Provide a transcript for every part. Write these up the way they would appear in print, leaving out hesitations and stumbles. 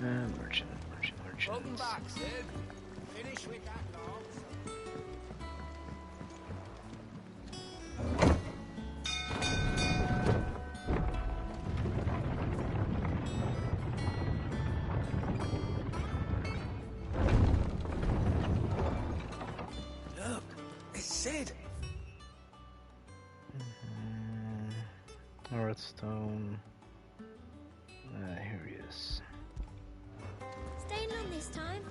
Merchant. Welcome back, Sid. Finish with that now. Look, it's Sid. Redstone. Here he is. Staying long this time?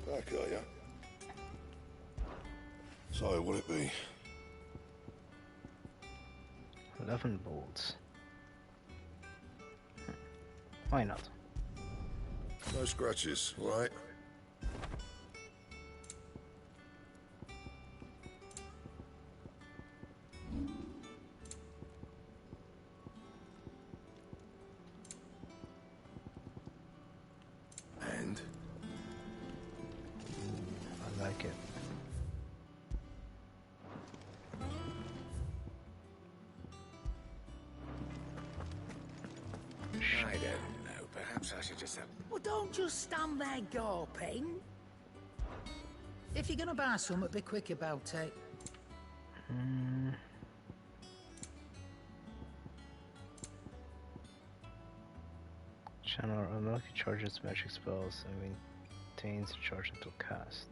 Back, are ya? So, will it be? 11 bolts. Why not? No scratches, right? And? I like it. I don't know. Perhaps I should just have... Well, don't just stand there gawping. If you're gonna buy something, be quick about it. Channel unlucky charges magic spells and maintains charge until cast.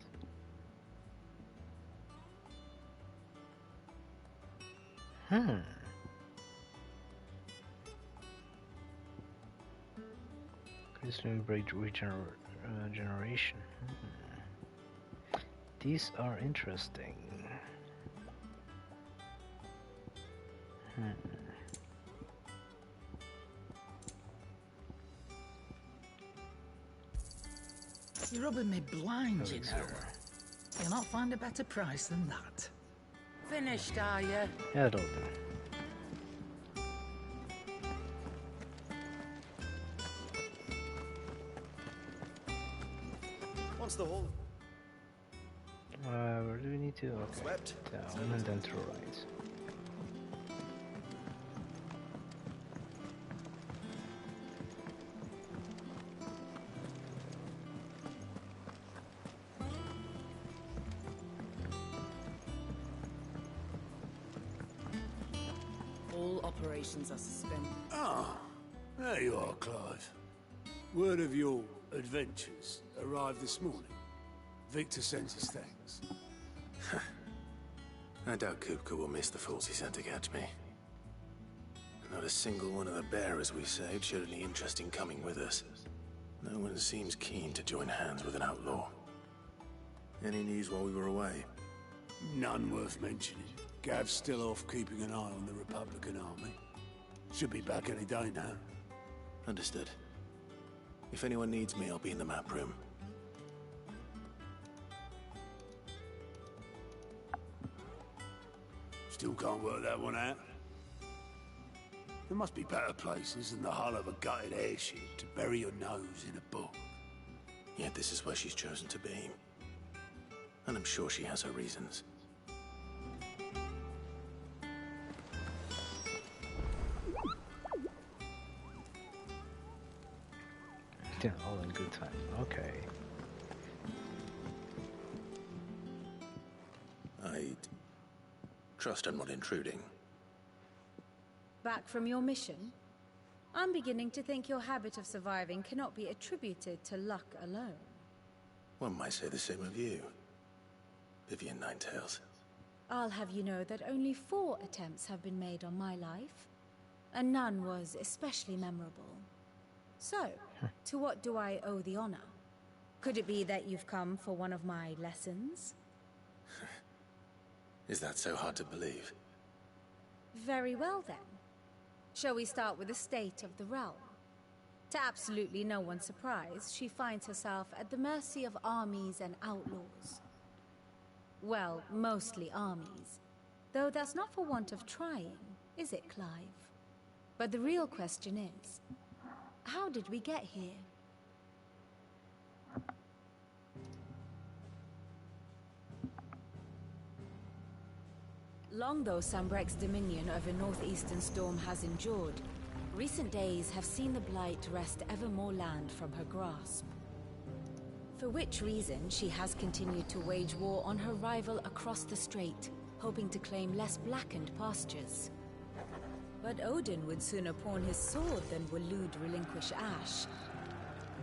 Crystalline break regeneration. These are interesting. You're rubbing me blind, you know. You'll not find a better price than that. Finished, are you? Yeah, it'll do. What's the hole? Where do we need to? Okay. Swept. Down and then to right. All operations are suspended. Ah, there you are, Clive. Word of your adventures arrived this morning. Victor sends his thanks. I doubt Kupka will miss the fools he sent to catch me. Not a single one of the bearers we saved showed any interest in coming with us. No one seems keen to join hands with an outlaw. Any news while we were away? None worth mentioning. Gav's still off keeping an eye on the Republican army. Should be back any day now. Understood. If anyone needs me, I'll be in the map room. Still can't work that one out. There must be better places than the hull of a gutted airship to bury your nose in a book. Yet this is where she's chosen to be. And I'm sure she has her reasons. Yeah, all in good time. Okay. I'd trust I'm not intruding. Back from your mission? I'm beginning to think your habit of surviving cannot be attributed to luck alone. One might say the same of you, Vivian Ninetails. I'll have you know that only 4 attempts have been made on my life, and none was especially memorable. So, to what do I owe the honor? Could it be that you've come for one of my lessons? Is that so hard to believe? Very well then. Shall we start with the state of the realm? To absolutely no one's surprise, she finds herself at the mercy of armies and outlaws. Well, mostly armies. Though that's not for want of trying, is it, Clive? But the real question is, how did we get here? Long though Sambrek's dominion over northeastern Storm has endured, recent days have seen the Blight wrest ever more land from her grasp. For which reason, she has continued to wage war on her rival across the strait, hoping to claim less blackened pastures. But Odin would sooner pawn his sword than Waloed relinquish Ash.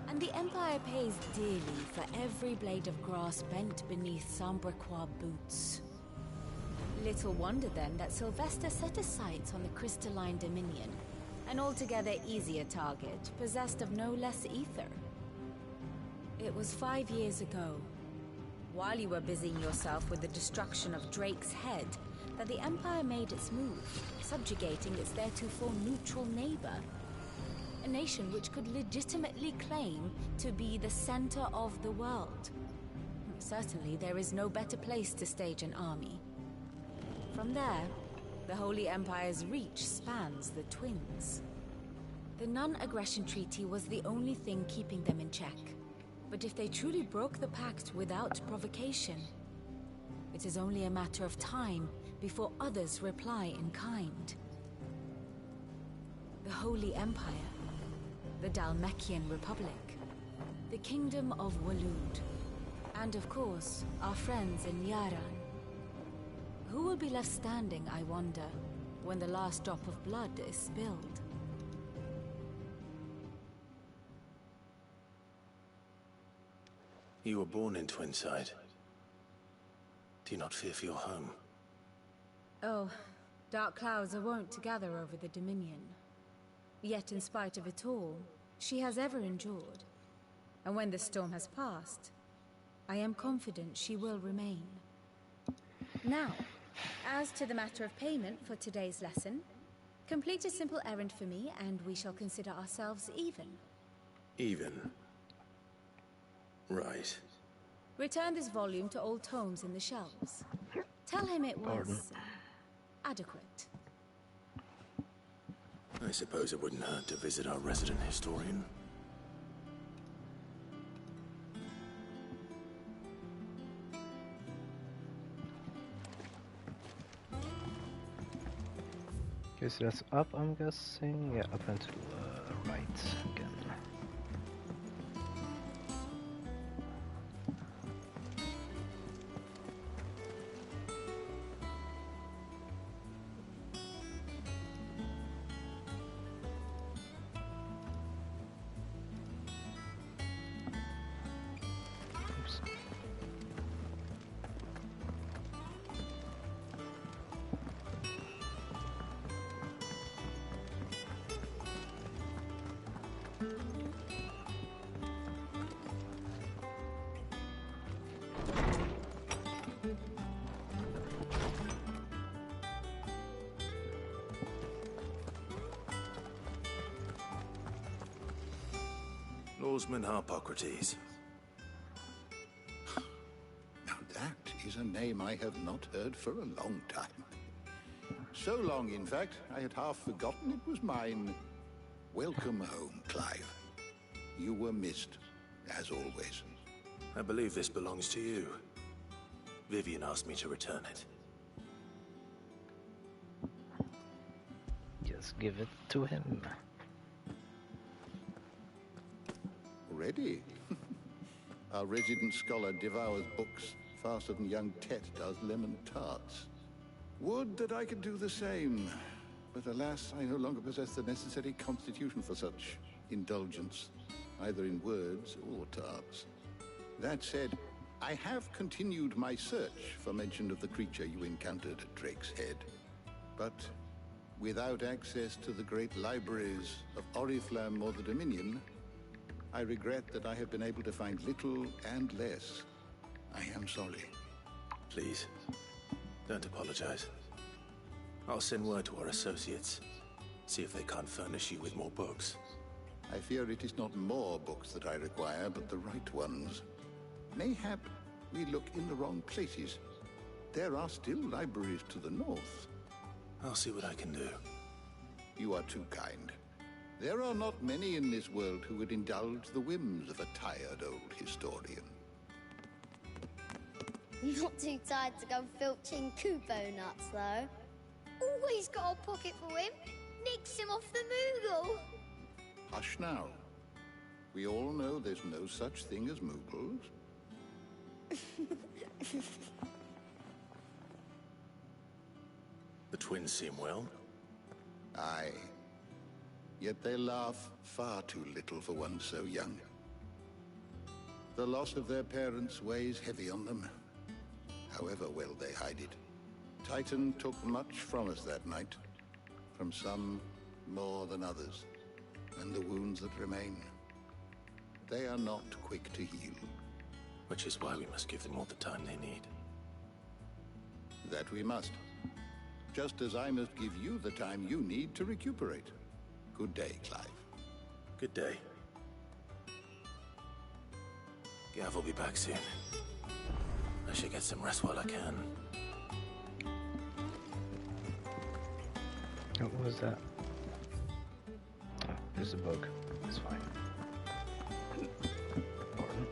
And the Empire pays dearly for every blade of grass bent beneath Sambrequois boots. Little wonder then that Sylvester set his sights on the Crystalline Dominion, an altogether easier target, possessed of no less ether. It was 5 years ago, while you were busying yourself with the destruction of Drake's Head, that the Empire made its move, subjugating its theretofore neutral neighbor. A nation which could legitimately claim to be the center of the world. Certainly, there is no better place to stage an army. From there, the Holy Empire's reach spans the Twins. The non-aggression treaty was the only thing keeping them in check. But if they truly broke the pact without provocation, it is only a matter of time before others reply in kind. The Holy Empire, the Dhalmekian Republic, the Kingdom of Waloed, and of course, our friends in Yaran. Who will be left standing, I wonder, when the last drop of blood is spilled? You were born in Twinside. Do you not fear for your home? Oh, dark clouds are wont to gather over the Dominion. Yet in spite of it all, she has ever endured. And when the storm has passed, I am confident she will remain. Now, as to the matter of payment for today's lesson, complete a simple errand for me and we shall consider ourselves even. Even? Right. Return this volume to old tomes in the shelves. Tell him it was adequate. I suppose it wouldn't hurt to visit our resident historian. Okay, so that's up, I'm guessing. Yeah, up and to right again. Lawsman Harpocrates. Now that is a name I have not heard for a long time. So long, in fact, I had half forgotten it was mine. Welcome home, Clive. You were missed, as always. I believe this belongs to you. Vivian asked me to return it. Just give it to him. Ready? Our resident scholar devours books faster than young Tet does lemon tarts. Would that I could do the same. But alas, I no longer possess the necessary constitution for such indulgence, either in words or tarts. That said, I have continued my search for mention of the creature you encountered at Drake's Head. But without access to the great libraries of Oriflamme or the Dominion, I regret that I have been able to find little and less. I am sorry. Please, don't apologize. I'll send word to our associates. See if they can't furnish you with more books. I fear it is not more books that I require, but the right ones. Mayhap we look in the wrong places. There are still libraries to the north. I'll see what I can do. You are too kind. There are not many in this world who would indulge the whims of a tired old historian. Not too tired to go filching Kupo nuts, though. Always got a pocket for him. Nicks him off the Moogle. Hush now. We all know there's no such thing as Moogles. The twins seem well. Aye. Yet they laugh far too little for one so young. The loss of their parents weighs heavy on them, however well they hide it. Titan took much from us that night. From some more than others. And the wounds that remain, they are not quick to heal. Which is why we must give them all the time they need. That we must. Just as I must give you the time you need to recuperate. Good day, Clive. Good day. Gav will be back soon. I should get some rest while I can. What was that? Oh, there's a bug. It's fine. Important.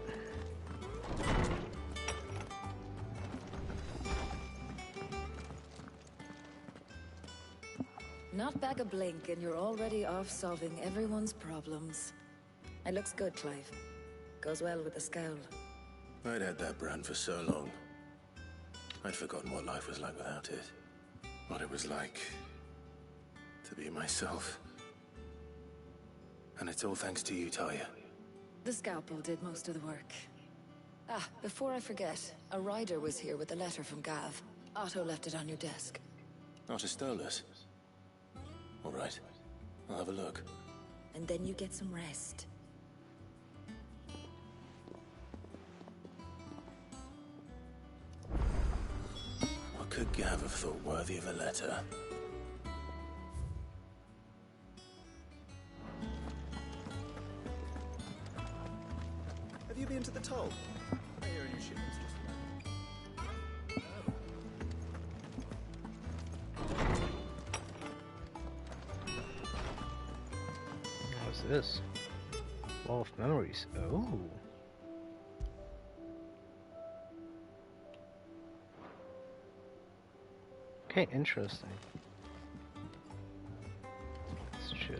Not back a blink and you're already off solving everyone's problems. It looks good, Clive. Goes well with the scowl. I'd had that brand for so long. I'd forgotten what life was like without it. What it was like to be myself. And it's all thanks to you, Talia. The scalpel did most of the work. Ah, before I forget, a rider was here with a letter from Gav. Otto left it on your desk. Otto stole us. All right. I'll have a look. And then you get some rest. What could Gav have thought worthy of a letter? Have you been to the toll? I hear a new shipment's just What's this? Wall of Memories. Oh. Okay, interesting. Let's chill.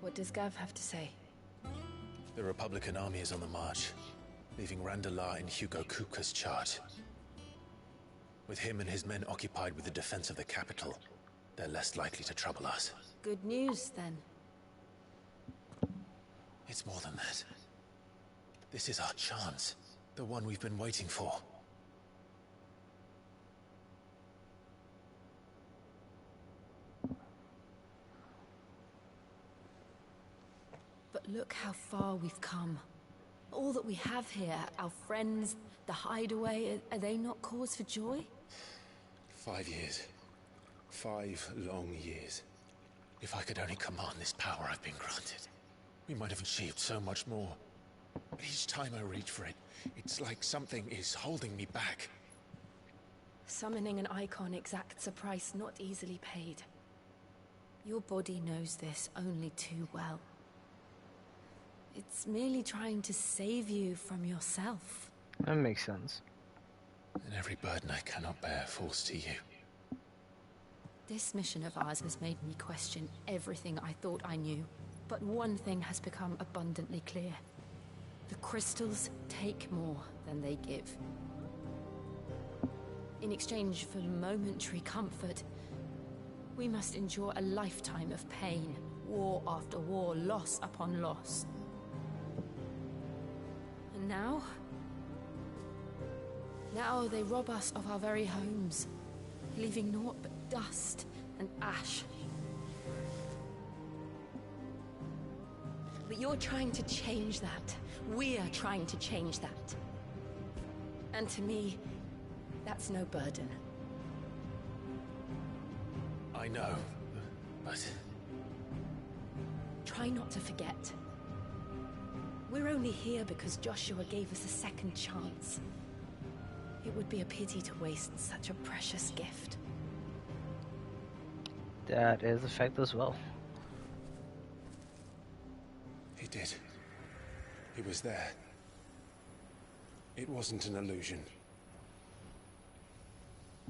What does Gav have to say? The Republican army is on the march, leaving Randalar in Hugo Kupka's charge. With him and his men occupied with the defense of the capital, they're less likely to trouble us. Good news, then. It's more than that. This is our chance. The one we've been waiting for. But look how far we've come. All that we have here, our friends, the hideaway, are they not cause for joy? 5 years. 5 long years. If I could only command this power I've been granted, we might have achieved so much more. But each time I reach for it, it's like something is holding me back. Summoning an icon exacts a price not easily paid. Your body knows this only too well. It's merely trying to save you from yourself. That makes sense. And every burden I cannot bear falls to you. This mission of ours has made me question everything I thought I knew. But one thing has become abundantly clear. The crystals take more than they give. In exchange for momentary comfort, we must endure a lifetime of pain, war after war, loss upon loss. And now they rob us of our very homes. leaving naught but dust and ash. But you're trying to change that. We're trying to change that. And to me, that's no burden. I know, but... Try not to forget. We're only here because Joshua gave us a second chance. It would be a pity to waste such a precious gift. That is a fact as well. He did. He was there. It wasn't an illusion.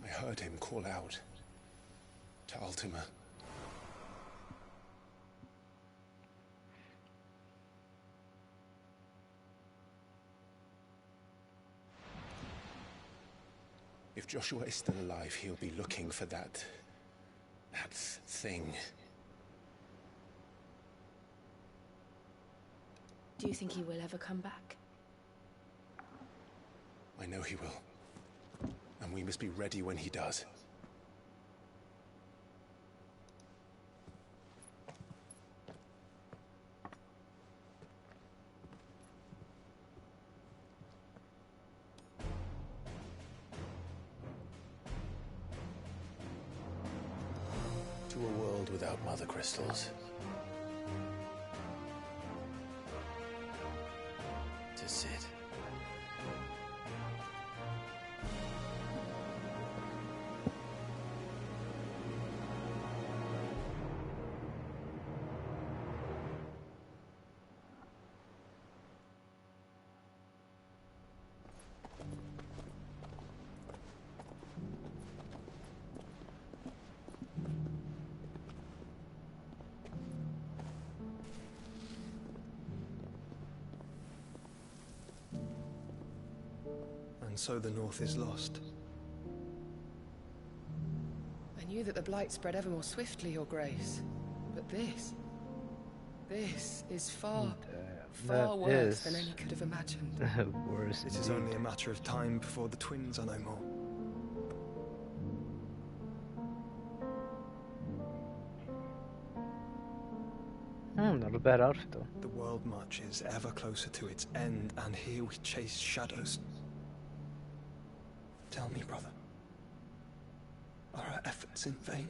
I heard him call out to Ultima. If Joshua is still alive, he'll be looking for that thing. Do you think he will ever come back? I know he will. And we must be ready when he does. To a world without mother crystals. To Cid. And so the North is lost. I knew that the Blight spread ever more swiftly, Your Grace. But this is far worse than any could have imagined. Worse It is only a matter of time before the twins are no more. Not a bad outfit though. The world marches ever closer to its end, and here we chase shadows. Tell me, brother, are our efforts in vain?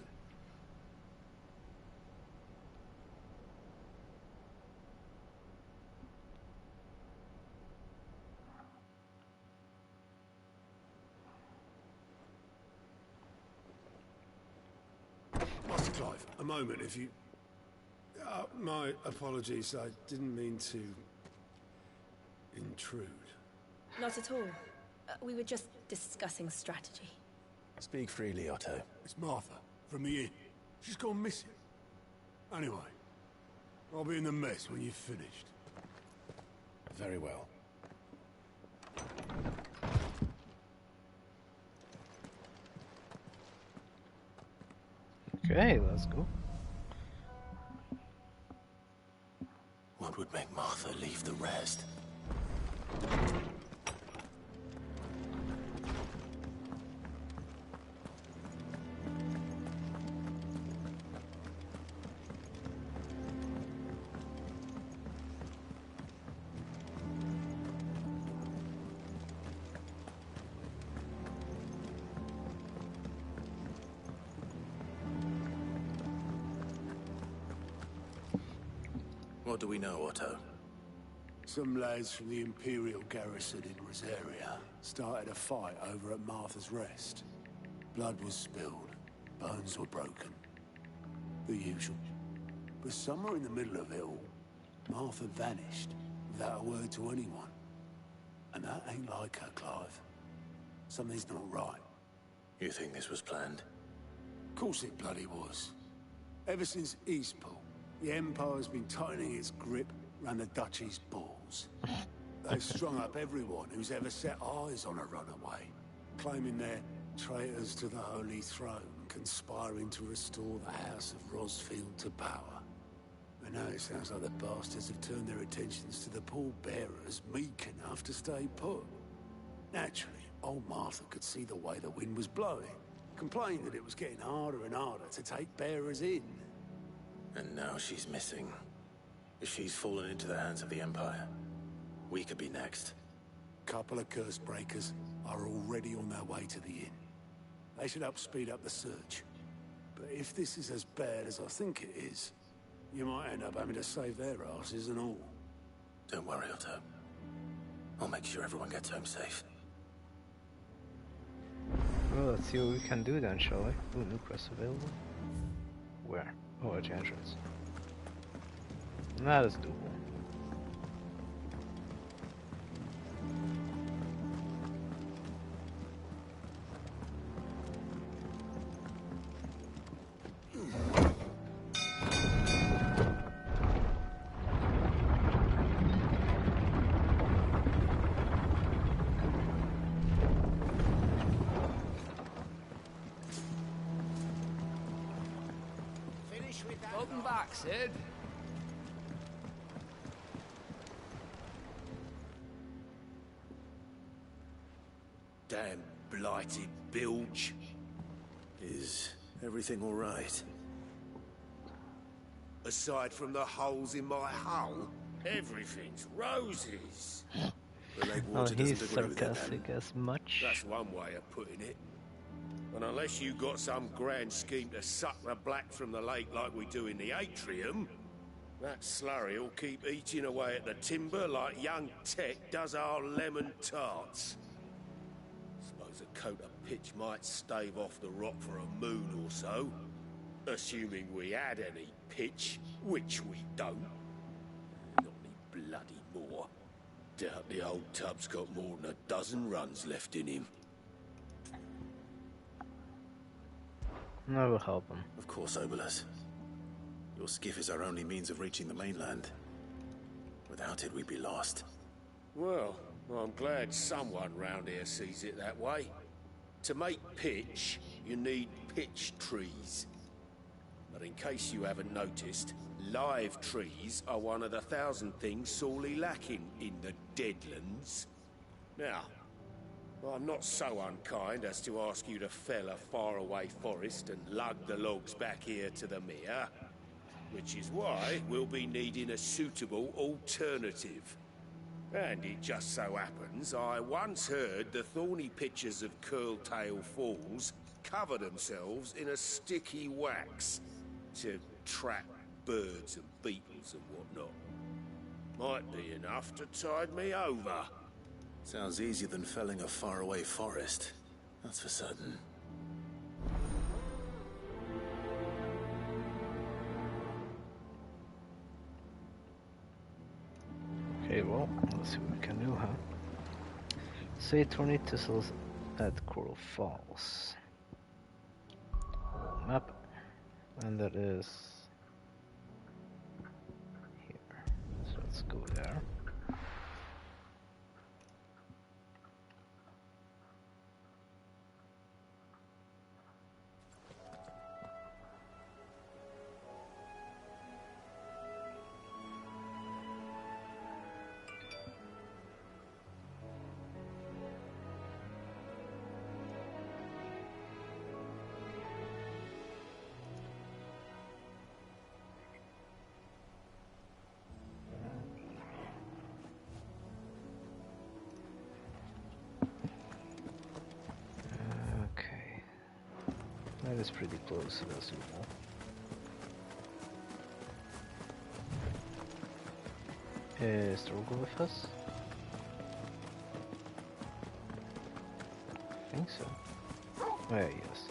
Master Clive, a moment, if you... my apologies, I didn't mean to... intrude. Not at all. We were just discussing strategy. Speak freely, Otto. It's Martha, from the inn. She's gone missing. Anyway, I'll be in the mess when you've finished. Very well. Okay, let's go. What would make Martha leave the rest? What do we know, Otto? Some lads from the Imperial garrison in Rosaria started a fight over at Martha's Rest. Blood was spilled, bones were broken. The usual. But somewhere in the middle of it all, Martha vanished without a word to anyone. And that ain't like her, Clive. Something's not right. You think this was planned? Of course it bloody was. Ever since Eastpool, the Empire's been tightening its grip around the Duchy's balls. They've strung up everyone who's ever set eyes on a runaway, claiming they're traitors to the Holy Throne, conspiring to restore the House of Rosfield to power. And now it sounds like the bastards have turned their attentions to the pallbearers meek enough to stay put. Naturally, old Martha could see the way the wind was blowing. complained that it was getting harder and harder to take bearers in. And now she's missing. If she's fallen into the hands of the Empire, we could be next. Couple of curse breakers are already on their way to the inn. They should help speed up the search. But if this is as bad as I think it is, you might end up having to save their asses and all. Don't worry, Otto. I'll make sure everyone gets home safe. Well, let's see what we can do then, shall we? Ooh, new quest available. Where? Oh, at the entrance. That is doable. Welcome back, Sid. Damn blighted bilge. Is everything all right? Aside from the holes in my hull, everything's roses. The lake Oh, water he's doesn't agree with it, sarcastic then. as much. That's one way of putting it. And unless you got some grand scheme to suck the black from the lake like we do in the atrium, that slurry will keep eating away at the timber like young Tech does our lemon tarts. Suppose a coat of pitch might stave off the rot for a moon or so, assuming we had any pitch, which we don't. Not any bloody more. Doubt the old tub's got more than a dozen runs left in him. I will help him. Of course, Obolus. Your skiff is our only means of reaching the mainland. Without it, we'd be lost. Well, I'm glad someone round here sees it that way. To make pitch, you need pitch trees. But in case you haven't noticed, live trees are one of the 1,000 things sorely lacking in the Deadlands. Now, I'm not so unkind as to ask you to fell a faraway forest and lug the logs back here to the mere, which is why we'll be needing a suitable alternative. And it just so happens I once heard the thorny pitchers of Curltail Falls cover themselves in a sticky wax to trap birds and beetles and whatnot. Might be enough to tide me over. Sounds easier than felling a faraway forest. That's for certain. Okay, well, let's see what we can do, huh? Say 20 thistles at Coral Falls. Map. And that is here. So let's go there. That is pretty close to the sumo. Is Drogo with us? I think so. Oh yeah, yes.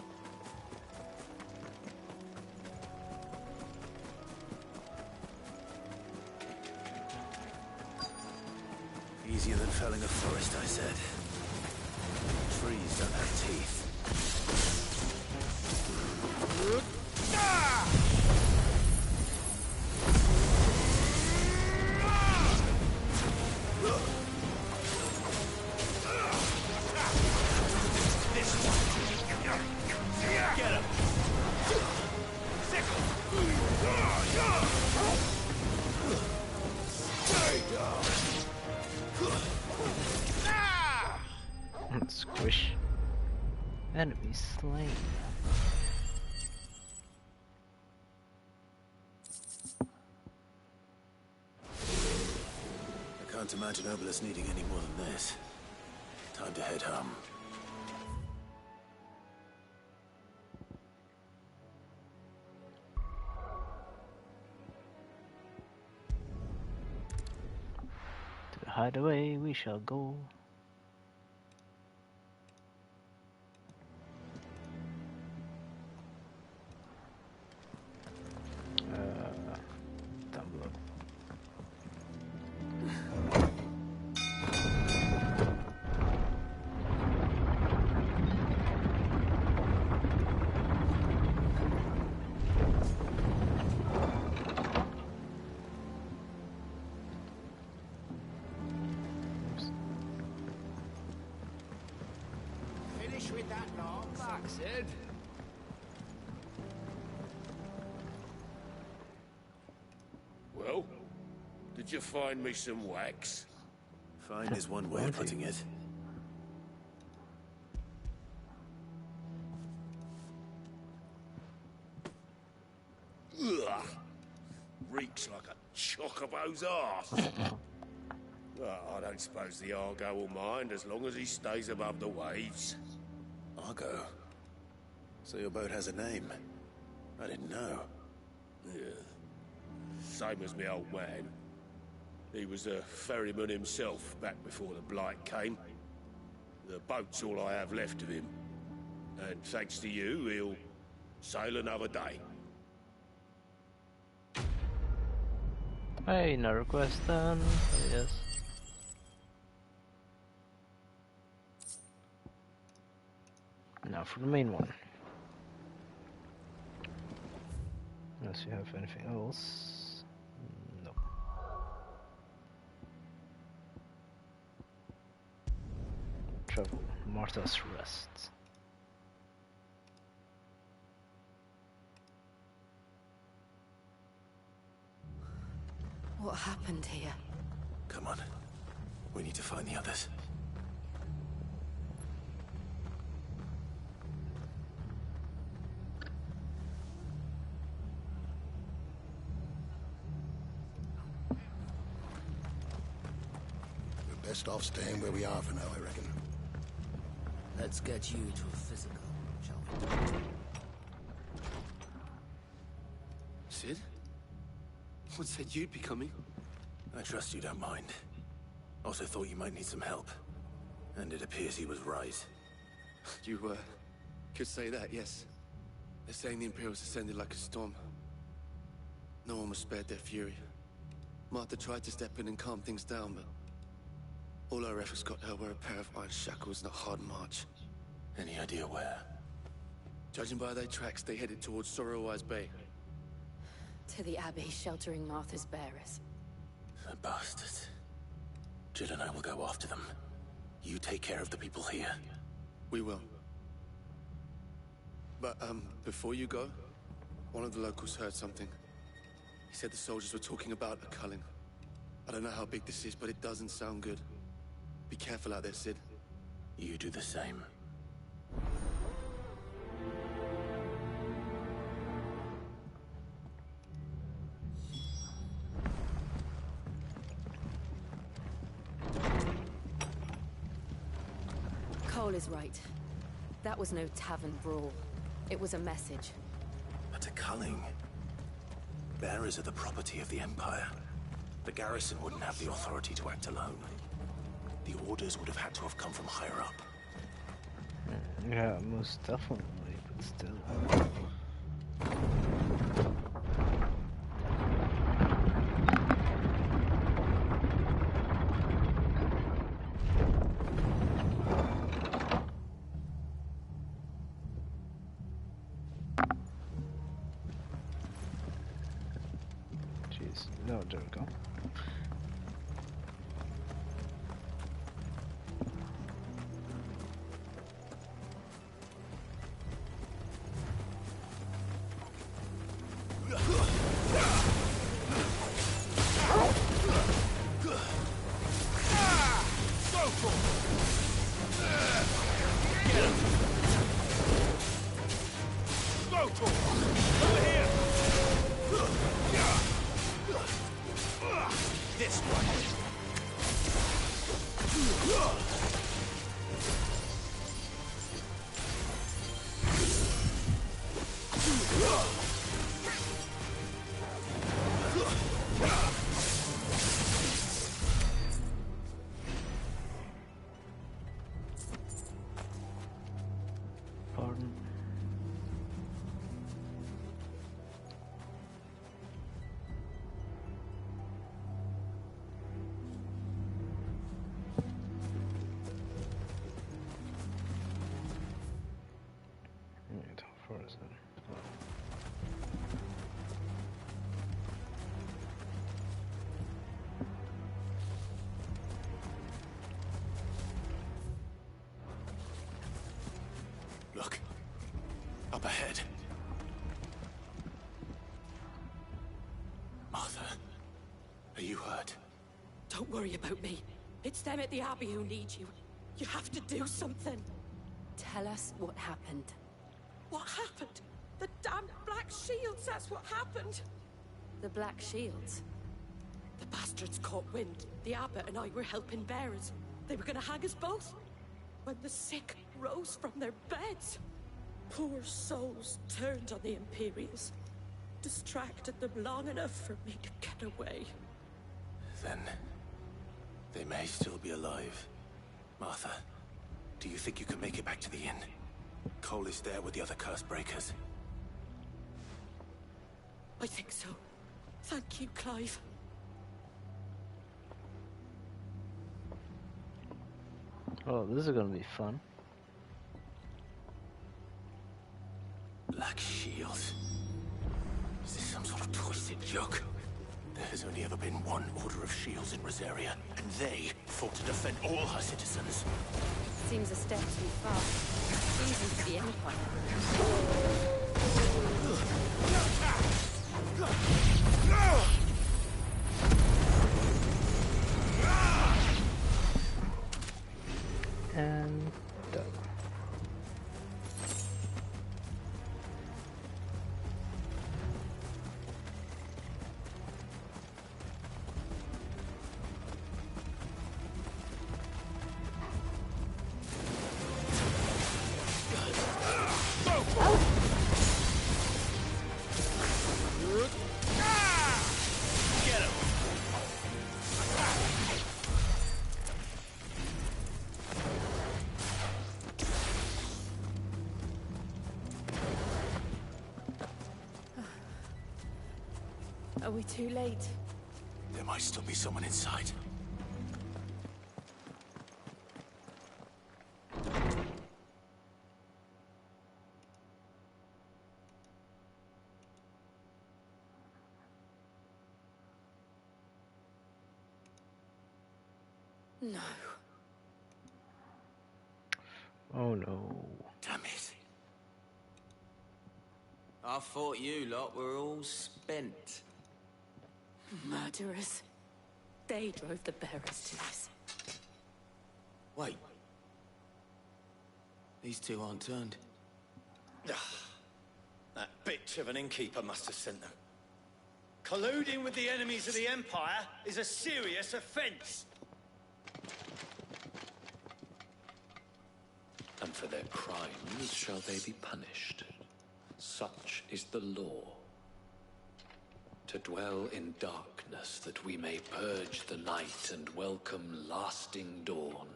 Easier than felling a forest, I said. Trees don't have teeth. Squish. Enemy slain. I can't imagine Obelisk needing any more than this. Time to head home. To the hideaway we shall go. Down below. Finish with that long back, Sid. Well, did you find me some wax? Find is one way of putting it. Ugh. Reeks like a chocobo's arse. Well, I don't suppose the Argo will mind as long as he stays above the waves. Argo? So your boat has a name? I didn't know. Yeah. Same as me old man. He was a ferryman himself back before the Blight came. The boat's all I have left of him. And thanks to you, he'll sail another day. Hey, no request done. Oh, yes. Now for the main one. Unless you have anything else. No. Travel. Martha's Rest. What happened here? Come on. We need to find the others. We're best off staying where we are for now, I reckon. Let's get you to a physical, shall we? Sid? What said you'd be coming? I trust you don't mind. Also thought you might need some help. And it appears he was right. You, could say that, yes. They're saying the Imperials ascended like a storm. No one was spared their fury. Martha tried to step in and calm things down, but all our efforts got her were a pair of iron shackles and a hard march. Any idea where? Judging by their tracks, they headed towards Sorrowwise Bay. To the Abbey sheltering Martha's bearers. The bastards. Jill and I will go after them. You take care of the people here. We will. But, before you go, one of the locals heard something. He said the soldiers were talking about a culling. I don't know how big this is, but it doesn't sound good. Be careful out there, Sid. You do the same. Cole is right. That was no tavern brawl. It was a message. But a culling. Bearers are the property of the Empire. The garrison wouldn't have the authority to act alone. The orders would have had to have come from higher up. Yeah, most definitely, but still. Jeez, no, there we go. Look. Up ahead. Martha, are you hurt? Don't worry about me. It's them at the Abbey who need you. You have to do something. Tell us what happened. What happened? The damn Black Shields, that's what happened. The Black Shields? The bastards caught wind. The abbot and I were helping bearers. They were gonna hang us both. When the sick rose from their beds, poor souls turned on the Imperials. Distracted them long enough for me to get away. Then... they may still be alive. Martha, do you think you can make it back to the inn? Cole is there with the other curse breakers. I think so. Thank you, Clive. Oh, this is gonna be fun. Black Shields. Is this some sort of twisted joke? There has only ever been one Order of Shields in Rosaria, and they fought to defend all her citizens. Seems a step too far. Even for the Empire. And done. Are we too late? There might still be someone inside. No. Oh no. Damn it. I thought you lot were all spent. Murderers. They drove the bearers to this. Wait. These two aren't turned. That bitch of an innkeeper must have sent them. Colluding with the enemies of the Empire is a serious offense. And for their crimes shall they be punished. Such is the law. To dwell in darkness that we may purge the night and welcome lasting dawn.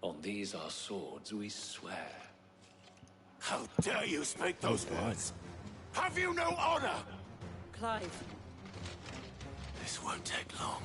On these our swords we swear. How dare you speak those words? Have you no honor? Clive. This won't take long.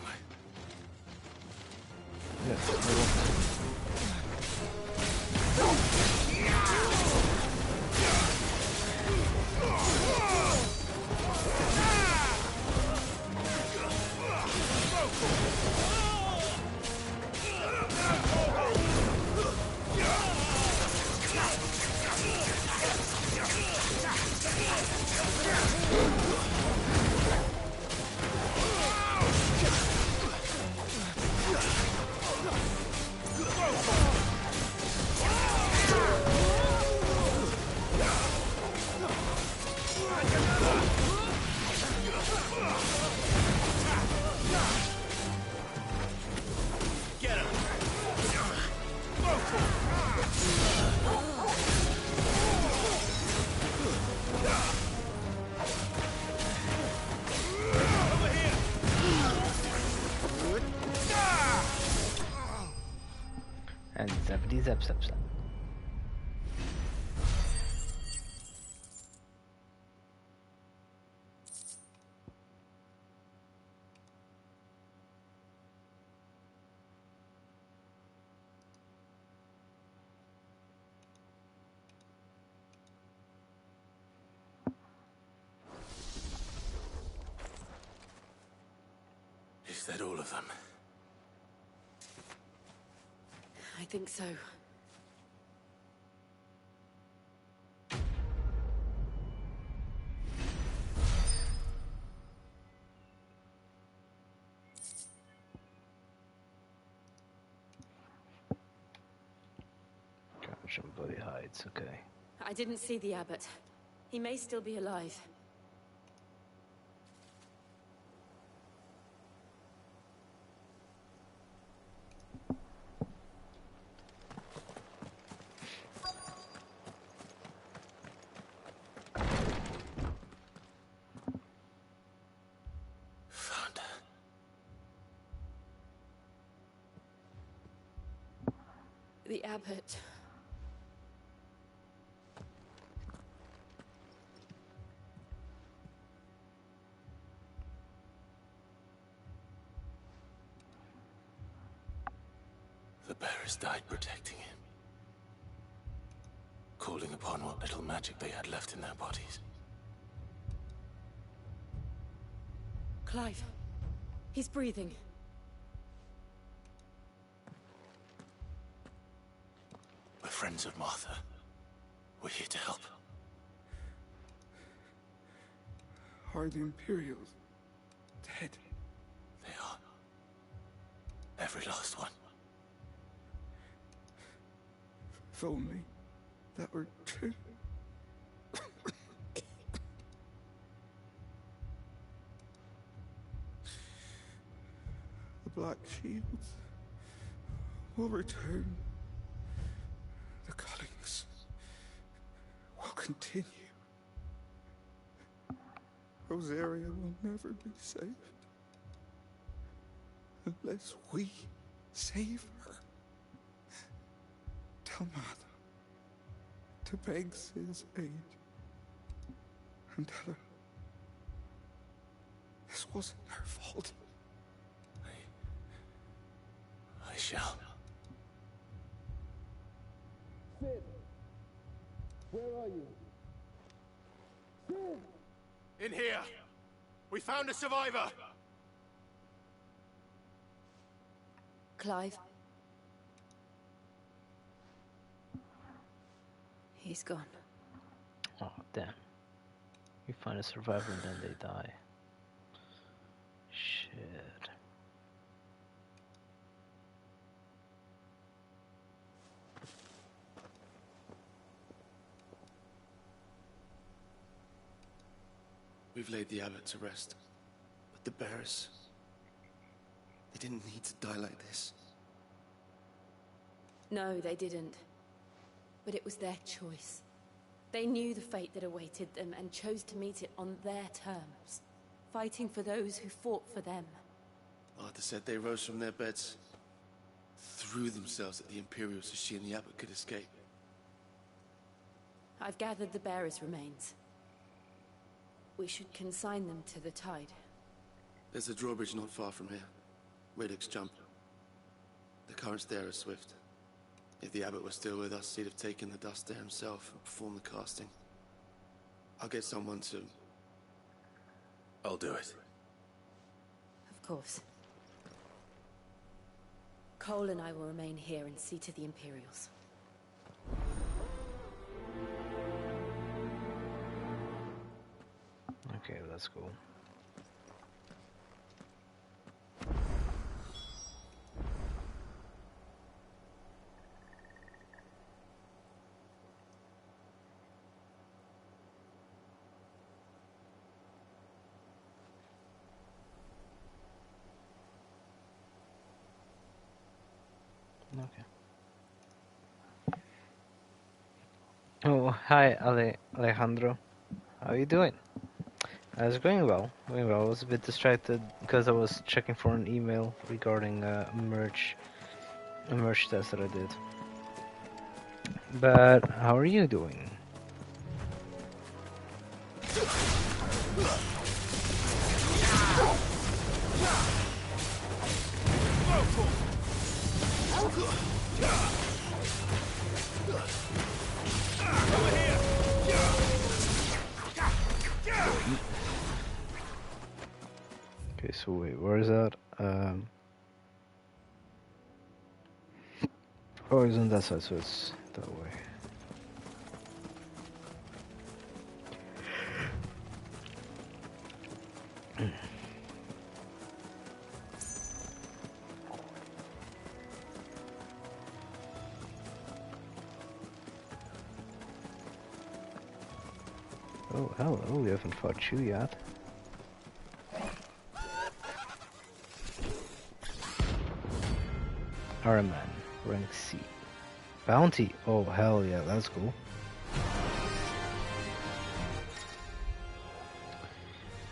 And zappity zap zap zap. Is that all of them? I think so. Flesh and body hides, okay. I didn't see the abbot. He may still be alive. The abbot. The bearers died protecting him. Calling upon what little magic they had left in their bodies. Clive. He's breathing. We're friends of Martha. We're here to help. Are the Imperials dead? They are. Every last one. If only that were true. The Black Shields will return. The cuttings will continue. Rosaria will never be saved unless we save her. Tell Mother to beg Cid's aid and tell her this wasn't her fault. I shall. Cid, where are you? Cid! In here! We found a survivor! Clive. He's gone. Oh, damn. You find a survivor and then they die. Shit. We've laid the abbot to rest. But the bearers... they didn't need to die like this. No, they didn't. But it was their choice. They knew the fate that awaited them and chose to meet it on their terms, fighting for those who fought for them. Arthur said they rose from their beds, threw themselves at the Imperials so she and the abbot could escape. I've gathered the bearers' remains. We should consign them to the tide. There's a drawbridge not far from here. Radix Jump. The currents there are swift. If the abbot was still with us, he'd have taken the dust there himself and performed the casting. I'll get someone to... I'll do it. Of course. Cole and I will remain here and see to the Imperials. Okay, that's cool. Okay. Oh, hi, Alejandro. How are you doing? It's going well. Going well. I was a bit distracted because I was checking for an email regarding a merch test that I did. But how are you doing? Okay, so wait, where is that? Oh, it's on that side, so it's that way. Oh, hello, we haven't fought you yet. Araman, rank C. Bounty, oh hell yeah, that's cool.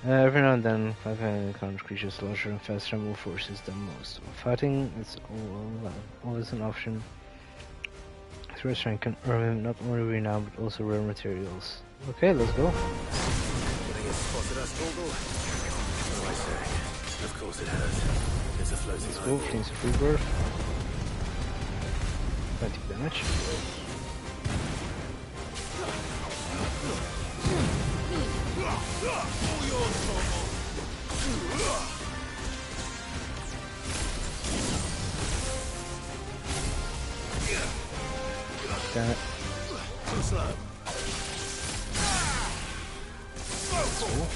Every now and then, 5 encounter creatures larger and faster and more forces than most. Fighting is always an option. Through strength can earn him not only renown but also rare materials. Okay, let's go. Spotted us, Vogel? What do I say? Of course it has. It's a floating Let's go, Kings of Rebirth. 20 damage. Damn it. Too slow. Cool.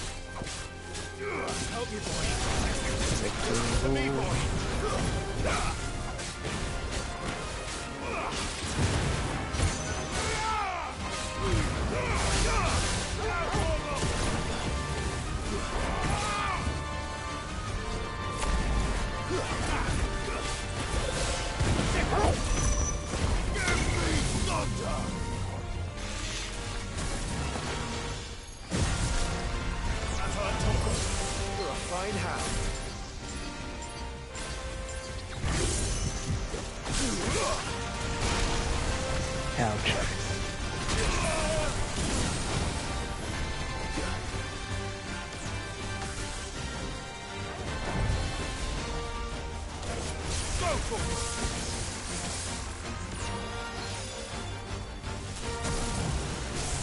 Help me, boy. Fine how. Ouch.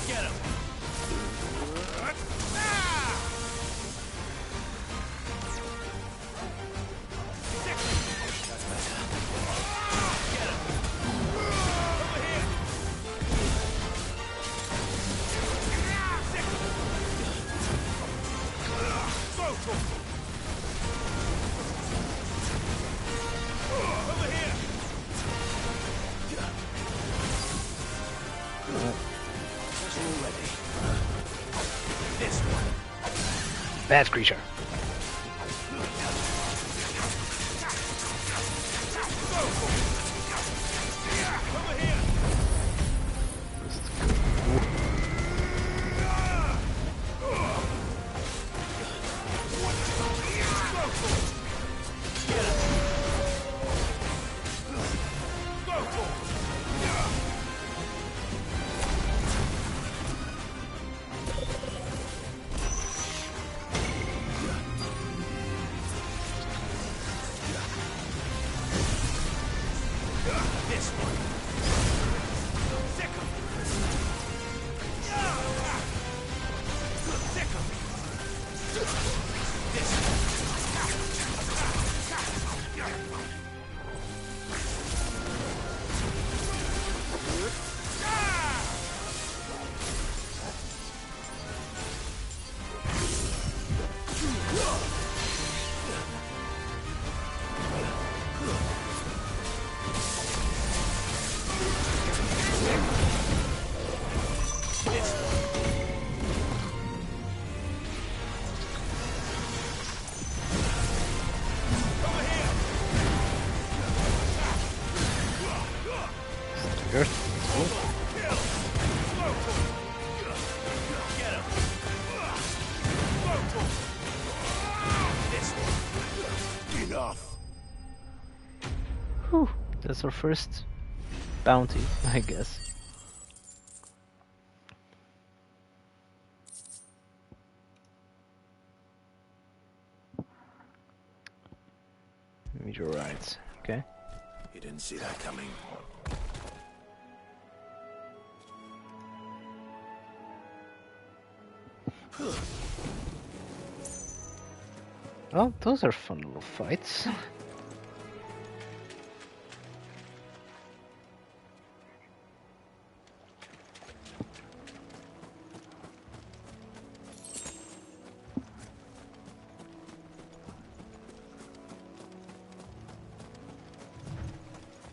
Get him. Bad creature. Whew, that's our first bounty, I guess. Meteorites, okay. You didn't see that coming. Well, those are fun little fights.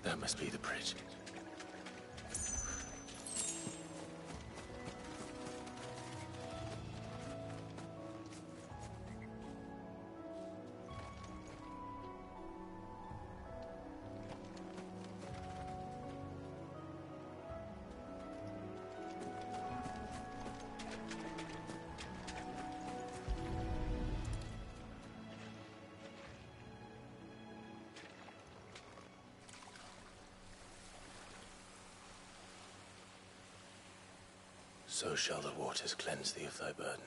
That must be the bridge. So shall the waters cleanse thee of thy burden,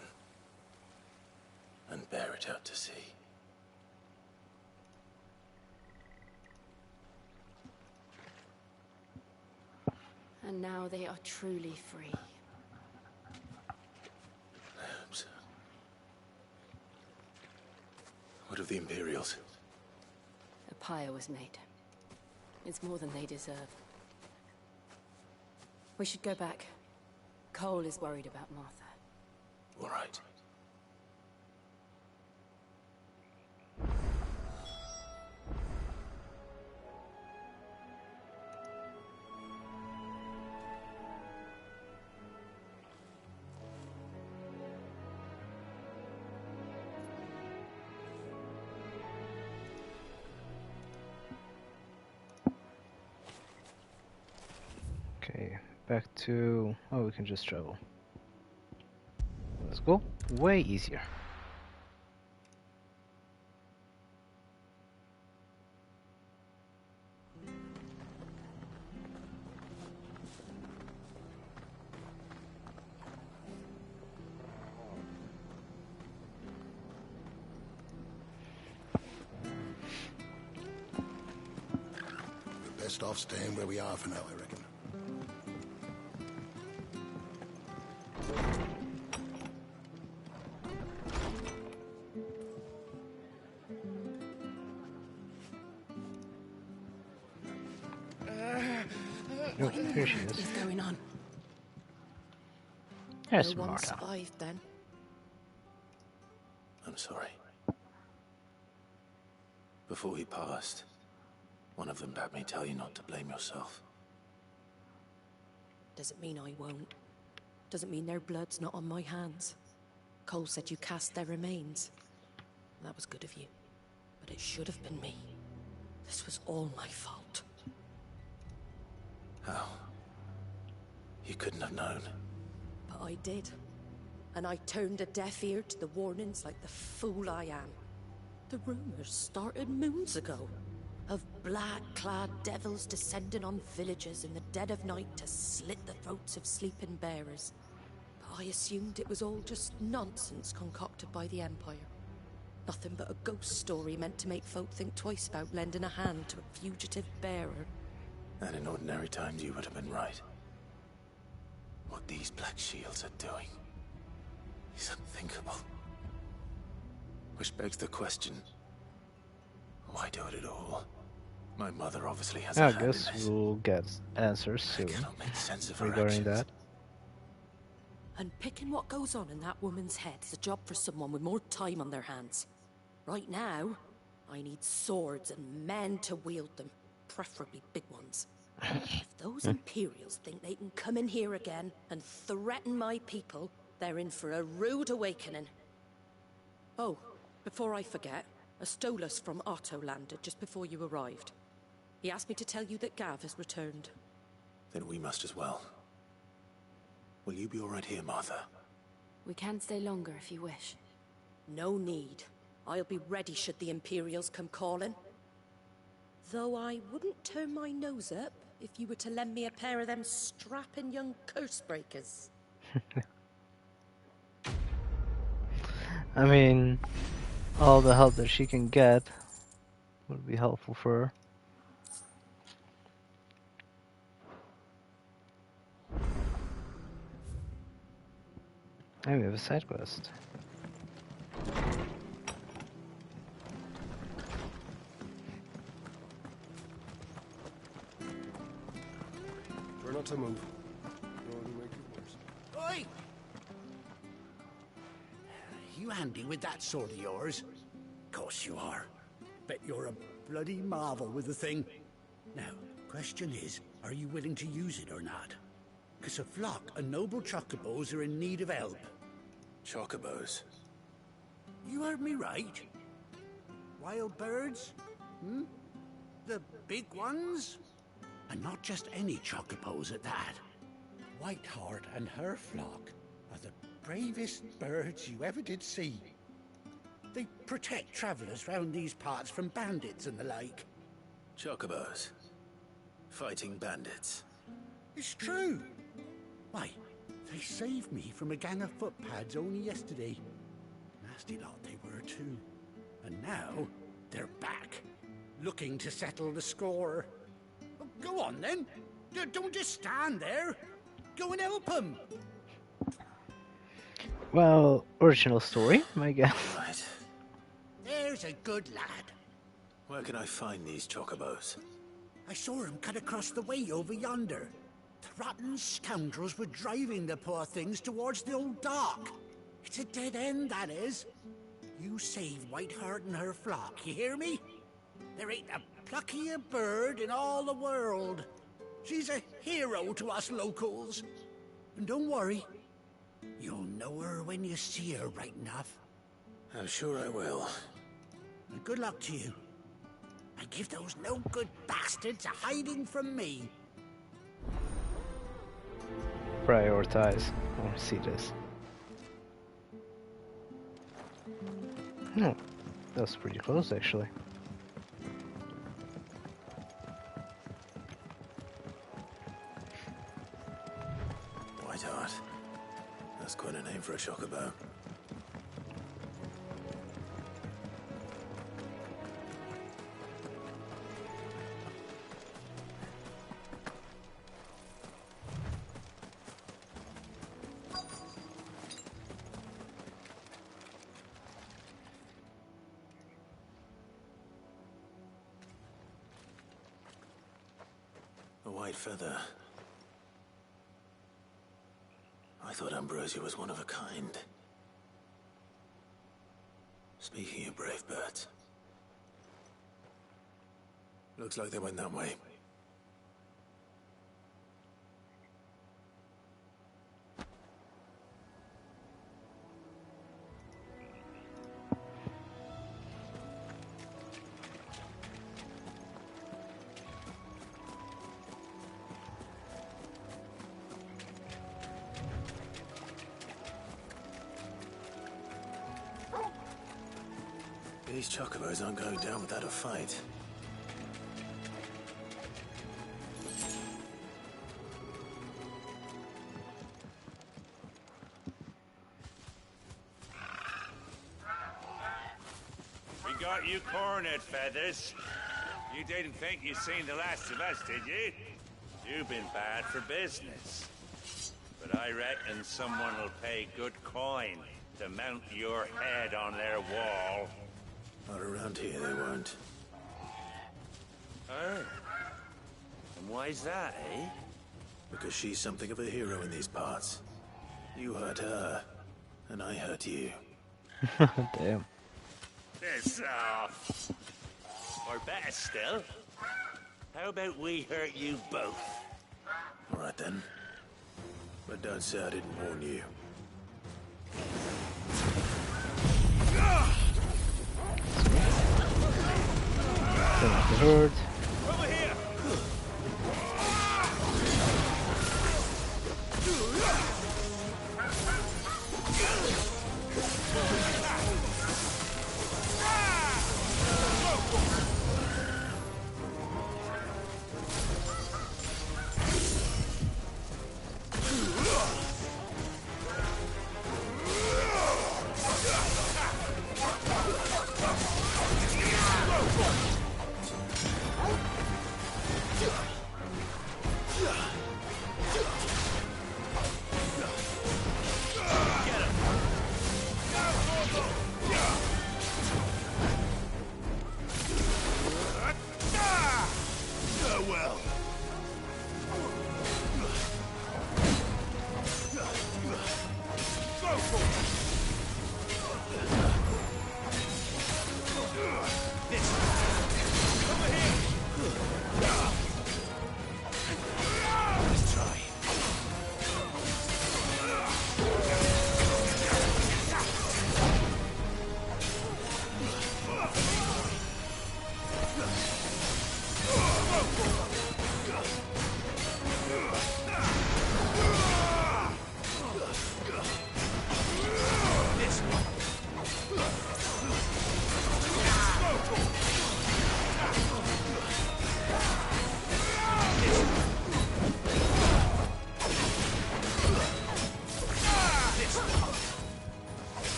and bear it out to sea. And now they are truly free. Perhaps. What of the Imperials? A pyre was made. It's more than they deserve. We should go back. Cole is worried about Martha. All right. Okay, back to... Oh, we can just travel. Let's go. Way easier. We're best off staying where we are for now, I reckon. No, here she is. What's going on? Yes, no one Martha. survived then. I'm sorry. Before he passed, one of them bade me tell you not to blame yourself. Doesn't mean I won't. Doesn't mean their blood's not on my hands. Cole said you cast their remains. That was good of you. But it should have been me. This was all my fault. How? You couldn't have known. But I did. And I turned a deaf ear to the warnings like the fool I am. The rumors started moons ago. Of black-clad devils descending on villages in the dead of night to slit the throats of sleeping bearers. But I assumed it was all just nonsense concocted by the Empire. Nothing but a ghost story meant to make folk think twice about lending a hand to a fugitive bearer. And in ordinary times you would have been right. What these Black Shields are doing is unthinkable. Which begs the question, why do it at all? My mother obviously has a I hand in guess this. we'll get answers soon Make sense of her regarding actions. that. And picking what goes on in that woman's head is a job for someone with more time on their hands. Right now, I need swords and men to wield them, preferably big ones. If those Imperials think they can come in here again and threaten my people, they're in for a rude awakening. Oh, before I forget, Astolas from Otto landed just before you arrived. He asked me to tell you that Gav has returned. Then we must as well. Will you be all right here, Martha? We can stay longer if you wish. No need. I'll be ready should the Imperials come calling. Though I wouldn't turn my nose up if you were to lend me a pair of them strapping young curse breakers. I mean, all the help that she can get would be helpful for her. And we have a side quest. Try not to move. You'll only make it worse. Oi! You handy with that sword of yours? Course you are. Bet you're a bloody marvel with the thing. Now, question is, are you willing to use it or not? 'Cause a flock of noble chocobos are in need of help. Chocobos? You heard me right. Wild birds? Hmm? The big ones? And not just any chocobos at that. Whiteheart and her flock are the bravest birds you ever did see. They protect travelers round these parts from bandits and the like. Chocobos. Fighting bandits. It's true. Why, They saved me from a gang of footpads only yesterday. Nasty lot they were too. And now, they're back, looking to settle the score. Well, go on then. Don't just stand there. Go and help them. Well, original story, I guess. Right. There's a good lad. Where can I find these chocobos? I saw him cut across the way over yonder. The rotten scoundrels were driving the poor things towards the old dock. It's a dead end, that is. You save Whiteheart and her flock, you hear me? There ain't a pluckier bird in all the world. She's a hero to us locals. And don't worry, you'll know her when you see her right enough. I'm sure I will. And good luck to you. And give those no-good bastards a hiding from me. Prioritize. I want to see this. No, that was pretty close actually. Whiteheart. That's quite a name for a chocobo. A white feather. I thought Ambrosia was one of a kind. Speaking of brave birds. Looks like they went that way. These chocobos aren't going down without a fight. We got you cornered, Feathers. You didn't think you'd seen the last of us, did you? You've been bad for business. But I reckon someone will pay good coin to mount your head on their wall. Not around here, they won't. Oh. And why's that, eh? Because she's something of a hero in these parts. You hurt her, and I hurt you. Damn. Piss off. Or better still, how about we hurt you both? All right then. But don't say I didn't warn you. Finish the herd. Over here!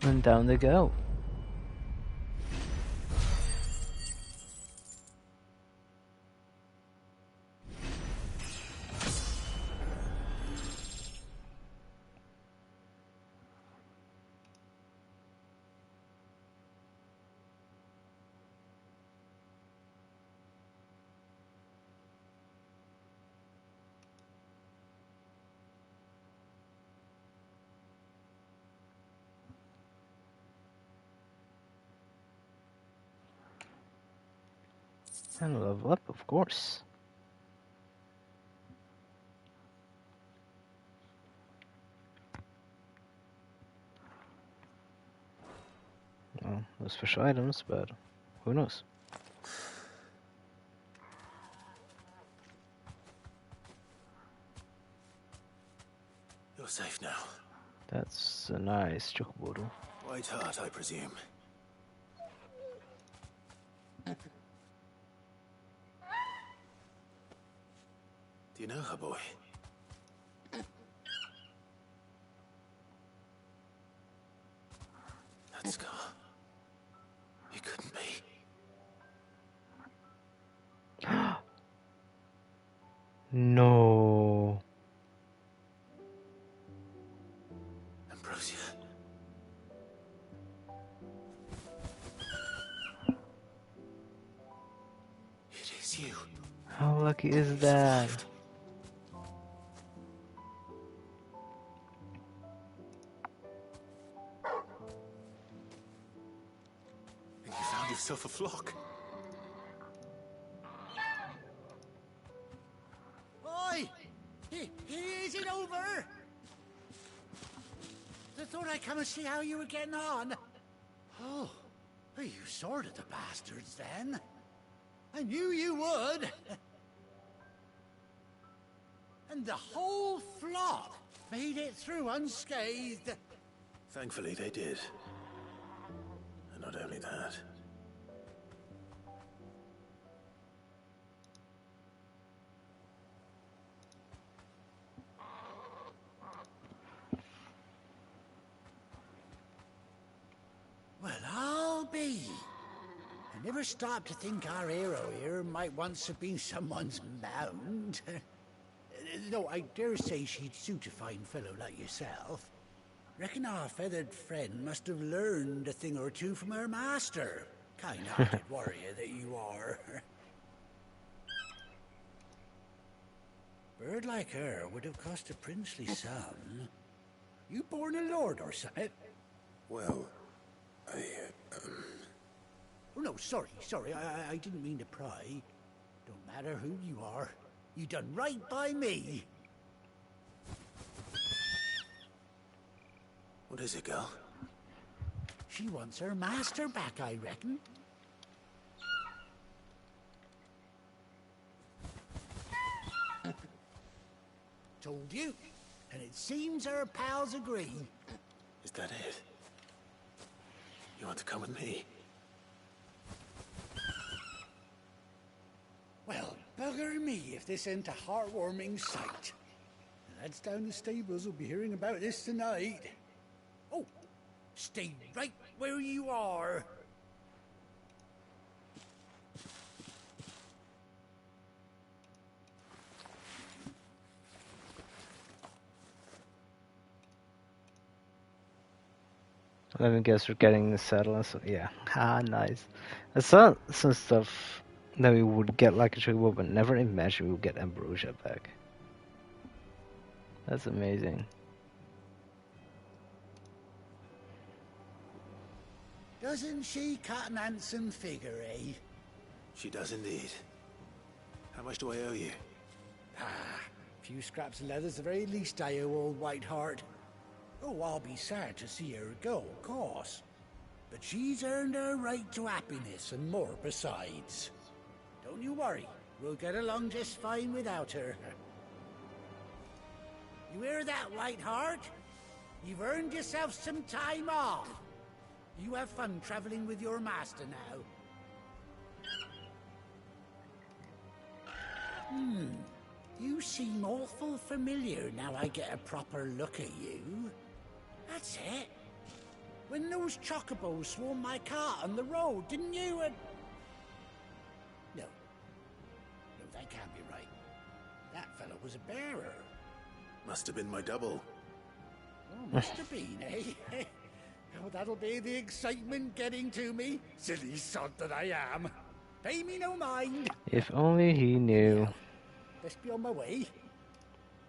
And down they go. And level up, of course. Well, no special items, but who knows? You're safe now. That's a nice chocobo. White Heart, I presume. Do you know her, boy? That scar. It couldn't be. No. Ambrosia. It is you. How lucky is that? And you found yourself a flock. Oi! Is it over? I thought I'd come and see how you were getting on. Oh, you sorted the bastards then. I knew you would. And the whole flock made it through unscathed. Thankfully, they did. And not only that. Well, I'll be. I never stopped to think our hero here might once have been someone's mount. Though I dare say she'd suit a fine fellow like yourself. Reckon our feathered friend must have learned a thing or two from her master. Kind-hearted warrior that you are. Bird like her would have cost a princely sum. You born a lord or something? Well, Oh, no, sorry. I didn't mean to pry. Don't matter who you are. You done right by me. What is it, girl? She wants her master back, I reckon. Told you. And it seems her pals agree. Is that it? You want to come with me? Well, bugger me if this ain't a heartwarming sight. The lads down the stables will be hearing about this tonight. Oh, stay right where you are. Let me guess, we're getting the saddle. So yeah, nice. I saw some stuff that we would get like a chocobo, but never imagined we would get Ambrosia back. That's amazing. Doesn't she cut an handsome figure, eh? She does indeed. How much do I owe you? A few scraps of leather's the very least I owe old Whiteheart. Oh, I'll be sad to see her go, of course. But she's earned her right to happiness and more besides. Don't you worry, we'll get along just fine without her. You hear that, Whiteheart? You've earned yourself some time off. You have fun traveling with your master now. You seem awful familiar now I get a proper look at you. That's it. When those chocobos swarmed my cart on the road, didn't you? No, that can't be right. That fellow was a bearer. Must have been my double. Oh, must have been, eh? Oh, that'll be the excitement getting to me. Silly sod that I am. Pay me no mind. If only he knew. Best be on my way.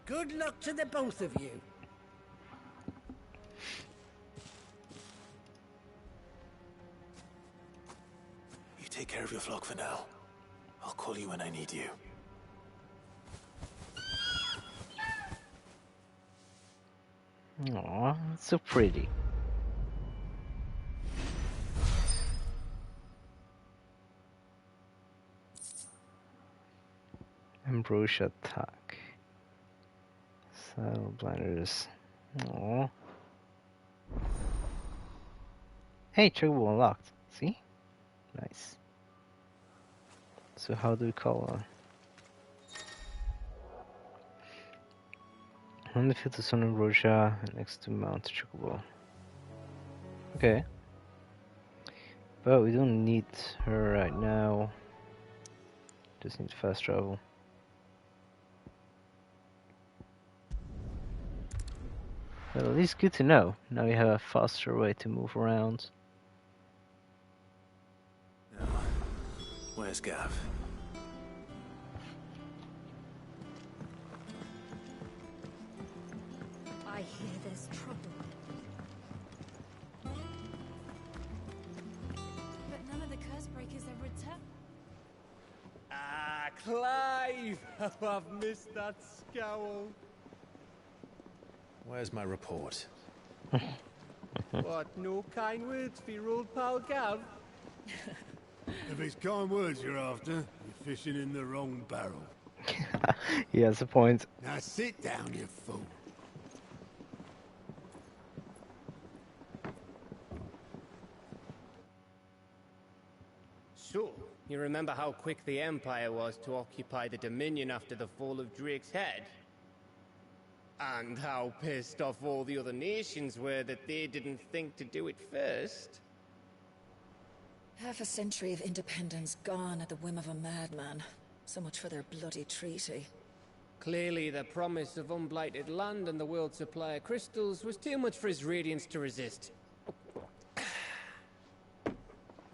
Good luck to the both of you. You take care of your flock for now. I'll call you when I need you. Aw, it's so pretty. Ambrosia attack. Saddle blinders. Aww. Hey, chocobo unlocked. See? Nice. So how do we call on? On the field to Sun Ambrosia next to Mount Chocobo. Okay. But we don't need her right now. Just need fast travel. Well, at least good to know. Now we have a faster way to move around. Now, where's Gav? I hear there's trouble. But none of the curse breakers have returned. Ah, Clive! How I've missed that scowl. Where's my report? What, no kind words for your old pal Gav? If it's kind words you're after, you're fishing in the wrong barrel. He has a point. Now sit down, you fool. So, you remember how quick the Empire was to occupy the Dominion after the fall of Drake's head? And how pissed off all the other nations were that they didn't think to do it first? Half a century of independence gone at the whim of a madman. So much for their bloody treaty. Clearly, the promise of unblighted land and the world's supply of crystals was too much for his radiance to resist.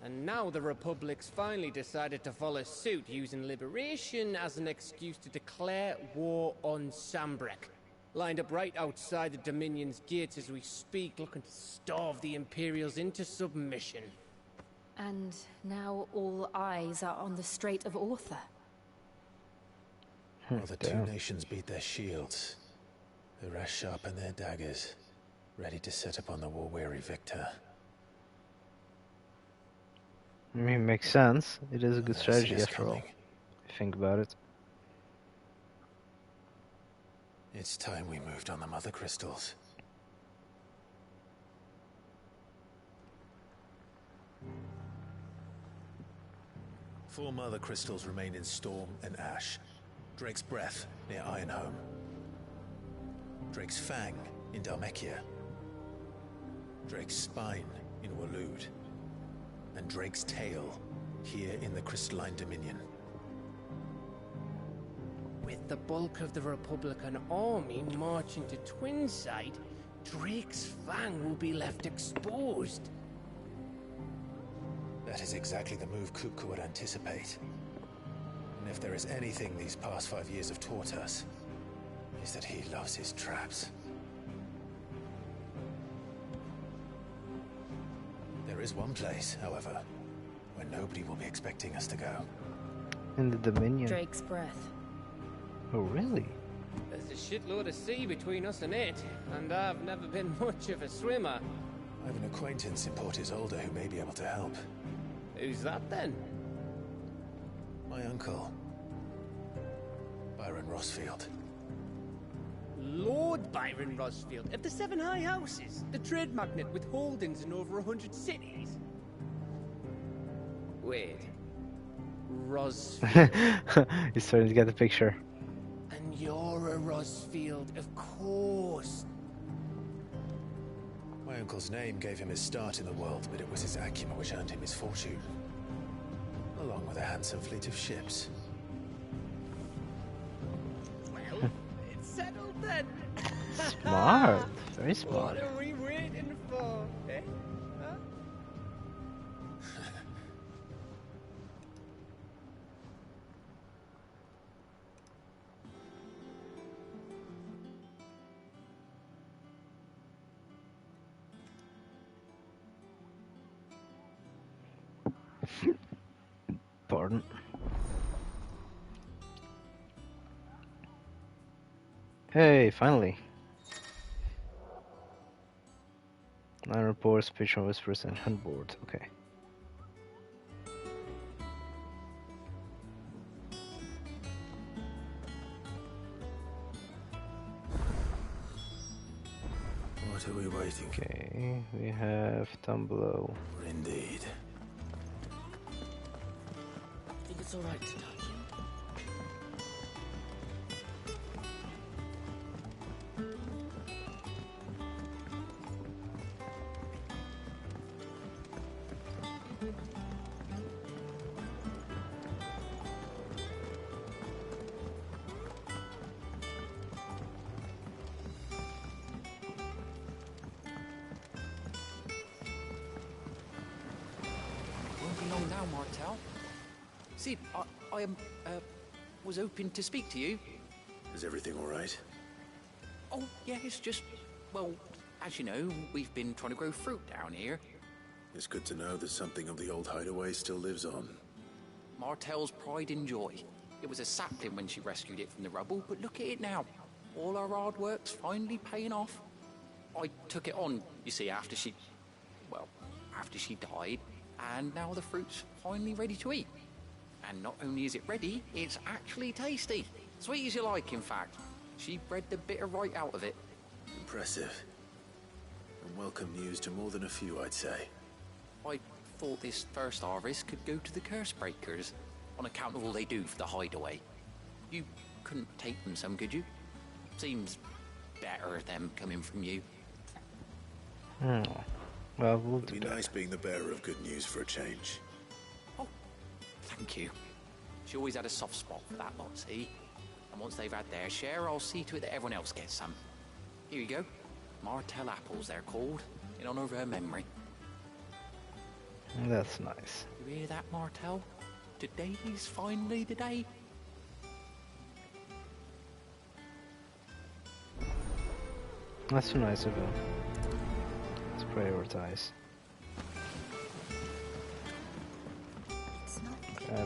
And now the Republic's finally decided to follow suit, using liberation as an excuse to declare war on Sambrek. Lined up right outside the Dominion's gates as we speak, looking to starve the Imperials into submission. And now all eyes are on the Strait of Author. While the two nations beat their shields, the rest sharpen their daggers, ready to set upon the war-weary victor. I mean, it makes sense. It is a good strategy after all. Think about it. It's time we moved on the Mother Crystals. Four Mother Crystals remain in Storm and Ash. Drake's Breath near Ironhome. Drake's Fang in Dhalmekia. Drake's Spine in Waloed. And Drake's Tail here in the Crystalline Dominion. With the bulk of the Republican army marching to Twinside, Drake's Fang will be left exposed. That is exactly the move Kupka would anticipate. And if there is anything these past 5 years have taught us, is that he loves his traps. There is one place, however, where nobody will be expecting us to go. In the Dominion. Drake's Breath. Oh, really? There's a shitload of sea between us and it, and I've never been much of a swimmer. I have an acquaintance in Port Isolde who may be able to help. Who's that then? My uncle, Byron Rosfield. Lord Byron Rosfield of the Seven High Houses, the trade magnate with holdings in over 100 cities. Wait, Rosfield. He's starting to get the picture. And you're a Rosfield, of course. My uncle's name gave him his start in the world, but it was his acumen which earned him his fortune, along with a handsome fleet of ships. Well, it's settled then. Smart, very smart. What are we waiting for, eh? Huh? Pardon. Hey, finally. 9 reports, patron whispers, and hunt board. Okay. What are we waiting? Okay, we have down below. Indeed. I think it's alright to touch you. Won't be long now, Martel. Sid, I was hoping to speak to you. Is everything all right? Oh, yeah, it's just, well, as you know, we've been trying to grow fruit down here. It's good to know that something of the old hideaway still lives on. Martel's pride and joy. It was a sapling when she rescued it from the rubble, but look at it now. All our hard work's finally paying off. I took it on, you see, after she died, and now the fruit's finally ready to eat. And not only is it ready, it's actually tasty. Sweet as you like, in fact. She bred the bitter right out of it. Impressive. And welcome news to more than a few, I'd say. I thought this first harvest could go to the curse breakers, on account of all they do for the hideaway. You couldn't take them some, could you? Seems better them coming from you. Hmm. Well, we'll It'd be nice being the bearer of good news for a change. Thank you. She always had a soft spot for that lot, see? And once they've had their share, I'll see to it that everyone else gets some. Here you go. Martel apples, they're called, in honor of her memory. That's nice. You hear that, Martel? Today's finally the day. That's so nice of him. Let's prioritize.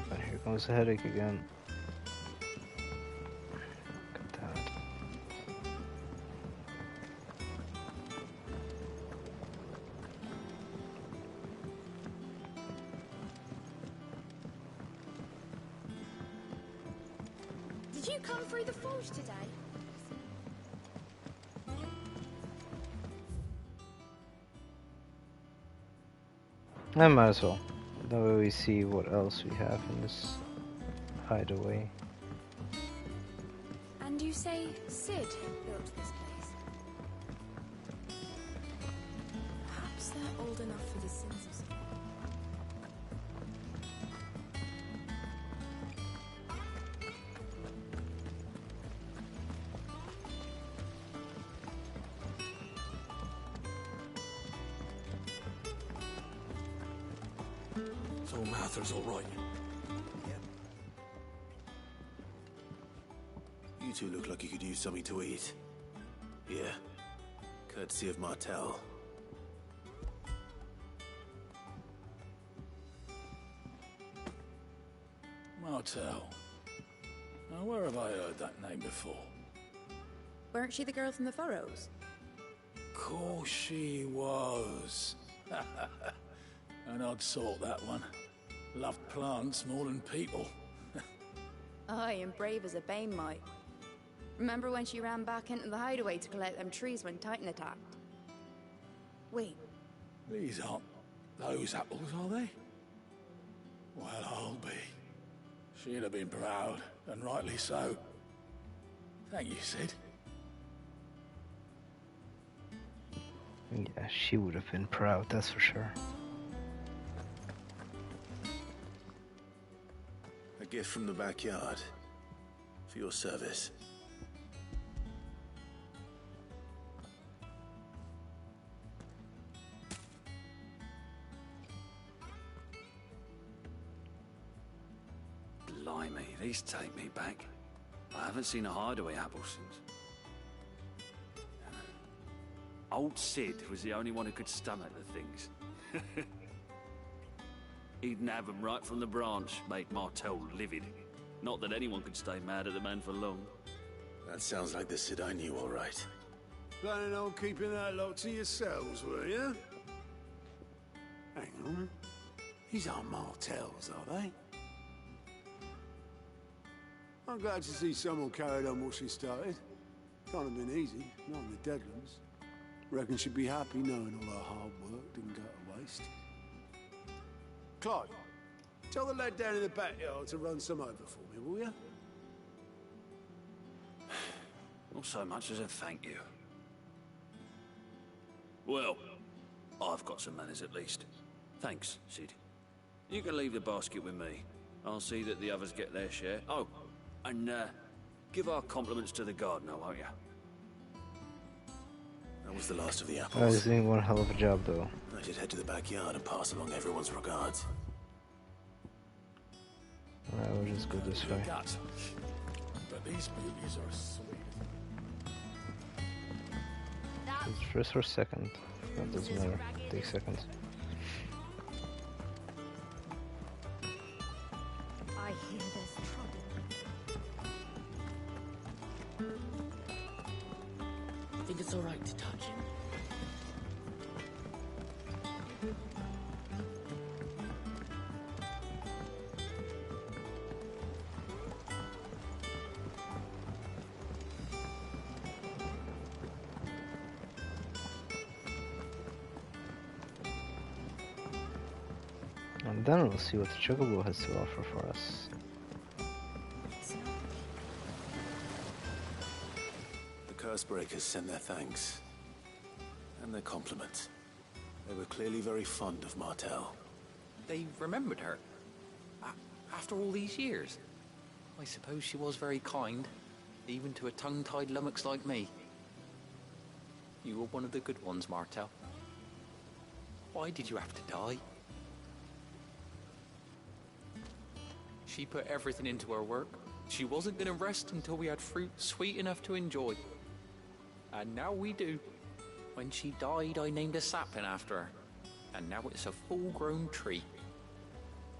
But here comes the headache again. Got that. Did you come through the forge today? I might as well. That way we see what else we have in this hideaway. And you say Sid built this place? Perhaps they're old enough for the sins of some. So Mather's all right. You two look like you could use something to eat. Here. Courtesy of Martel. Martel. Now, where have I heard that name before? Weren't she the girl from the Furrows? Course she was. An odd sort, that one. Loved plants more than people. Aye, and brave as a bane might. Remember when she ran back into the hideaway to collect them trees when Titan attacked? Wait. These aren't those apples, are they? Well, I'll be. She'd have been proud, and rightly so. Thank you, Sid. Yeah, she would have been proud, that's for sure. A gift from the backyard. For your service. Blimey, these take me back. I haven't seen a hideaway apple since. Old Sid was the only one who could stomach the things. He'd nab them right from the branch, made Martel livid. Not that anyone could stay mad at the man for long. That sounds like the Sid I knew, all right. Planning on keeping that lot to yourselves, were you? Hang on. These aren't Martels, are they? I'm glad to see someone carried on what she started. Can't have been easy, not in the Deadlands. Reckon she'd be happy knowing all her hard work didn't go to waste. Clive, tell the lad down in the backyard to run some over for me, will you? Not so much as a thank you. Well, I've got some manners at least. Thanks, Sid. You can leave the basket with me. I'll see that the others get their share. Oh, and give our compliments to the gardener, won't you? That was the last of the I apples. was doing one hell of a job, though. I should head to the backyard and pass along everyone's regards. Alright, we'll just go this way. But these beauties are sweet. Is it first or second? That doesn't matter. Take seconds. I hear there's trouble. Think it's all right to touch? And then we'll see what the Chocobo has to offer for us. The Cursebreakers send their thanks. And their compliments. They were clearly very fond of Martel. They remembered her. After all these years. I suppose she was very kind, even to a tongue-tied lummox like me. You were one of the good ones, Martel. Why did you have to die? She put everything into her work. She wasn't going to rest until we had fruit sweet enough to enjoy. And now we do. When she died, I named a sapling after her. And now it's a full-grown tree.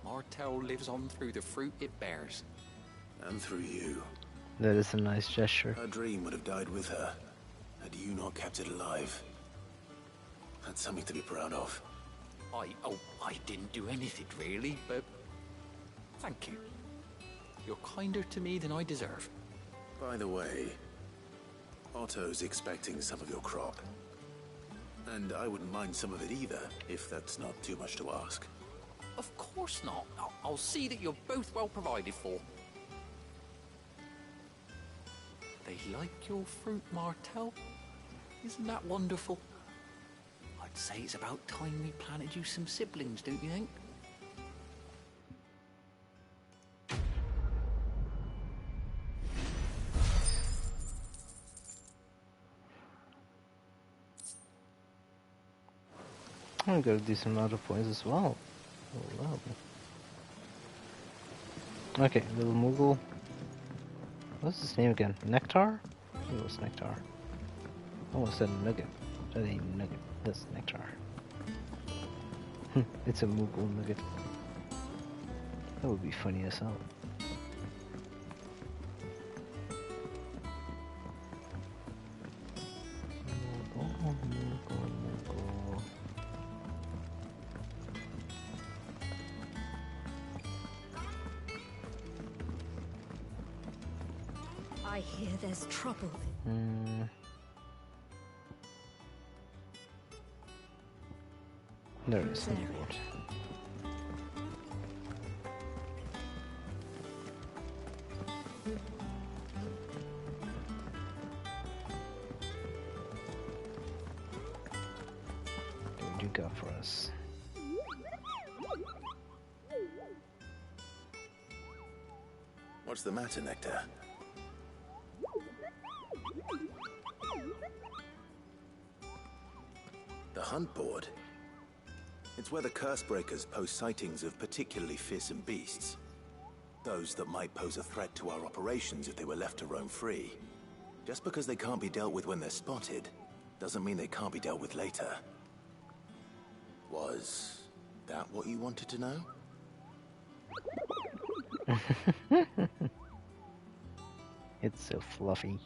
Martel lives on through the fruit it bears. And through you. That is a nice gesture. Her dream would have died with her, had you not kept it alive. That's something to be proud of. I didn't do anything really, but thank you. You're kinder to me than I deserve. By the way, Otto's expecting some of your crop. And I wouldn't mind some of it either, if that's not too much to ask. Of course not. I'll see that you're both well provided for. They like your fruit, Martel. Isn't that wonderful? I'd say it's about time we planted you some siblings, don't you think? I got a decent amount of points as well. Oh, wow. Okay, little Moogle. What's his name again? Nectar? I think it was Nectar. I almost said Nugget. That ain't Nugget. That's Nectar. It's a Moogle Nugget. That would be funny as hell. I hear there's trouble. There is on board. What do you got for us? What's the matter, Nectar? The hunt board? It's where the Cursebreakers post sightings of particularly fearsome beasts. Those that might pose a threat to our operations if they were left to roam free. Just because they can't be dealt with when they're spotted, doesn't mean they can't be dealt with later. Was that what you wanted to know? It's so fluffy.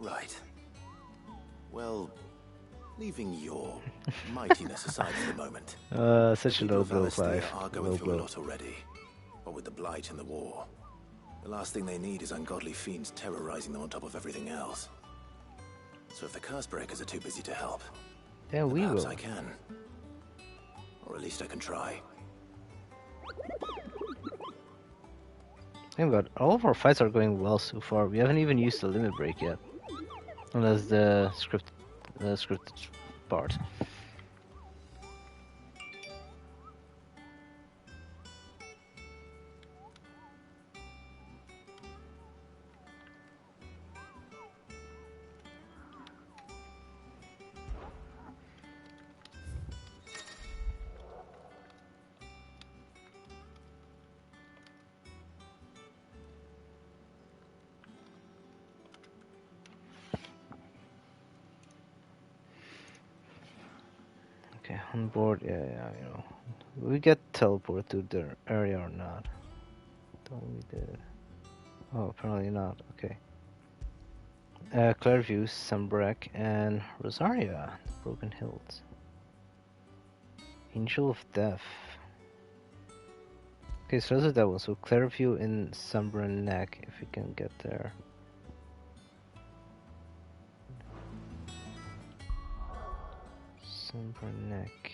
Right. Well, leaving your mightiness aside for the moment. Such a low blow, Clive. Are going through a lot already. But with the Blight and the war, the last thing they need is ungodly fiends terrorizing them on top of everything else. So if the Cursebreakers are too busy to help, then we perhaps will. I can. Or at least I can try. Thank God, all of our fights are going well so far. We haven't even used the limit break yet. Unless the scripted part. Okay, on board, yeah, you know. We get teleported to the area or not? Don't we did. Oh, apparently not, okay. Clairview, Sambrek, and Rosaria, Broken Hills. Angel of Death. Okay, so those are that one. So Clairview in Sunburn Neck, if we can get there. Sunburn Neck.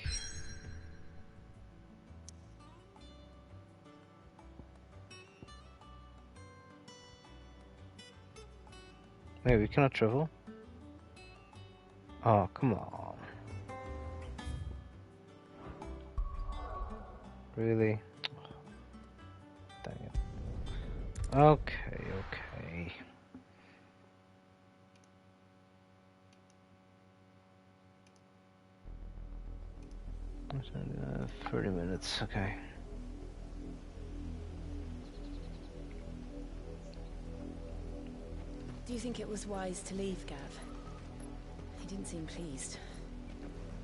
Wait, we cannot travel? Oh, come on. Really? Dang it. Okay, okay. 30 minutes, okay. Do you think it was wise to leave, Gav? He didn't seem pleased.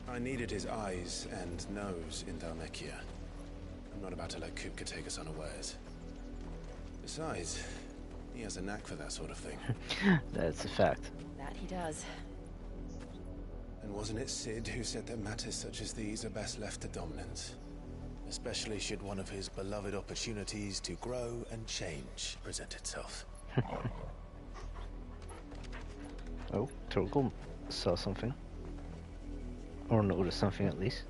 I needed his eyes and nose in Dhalmekia. I'm not about to let Kupka take us unawares. Besides, he has a knack for that sort of thing. That's a fact. That he does. And wasn't it Cid who said that matters such as these are best left to dominance? Especially should one of his beloved opportunities to grow and change present itself. Oh, Torgal saw something. Or noticed something at least.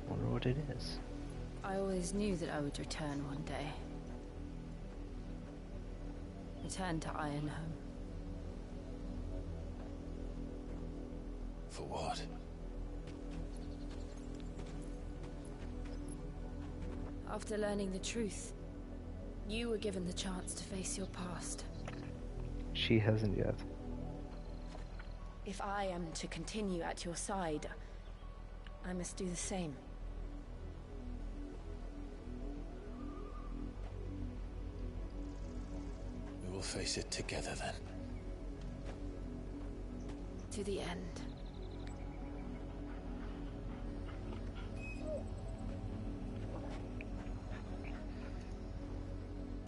Wonder what it is. I always knew that I would return one day. Return to Ironhome. For what? After learning the truth, you were given the chance to face your past. She hasn't yet. If I am to continue at your side, I must do the same. We will face it together then. To the end.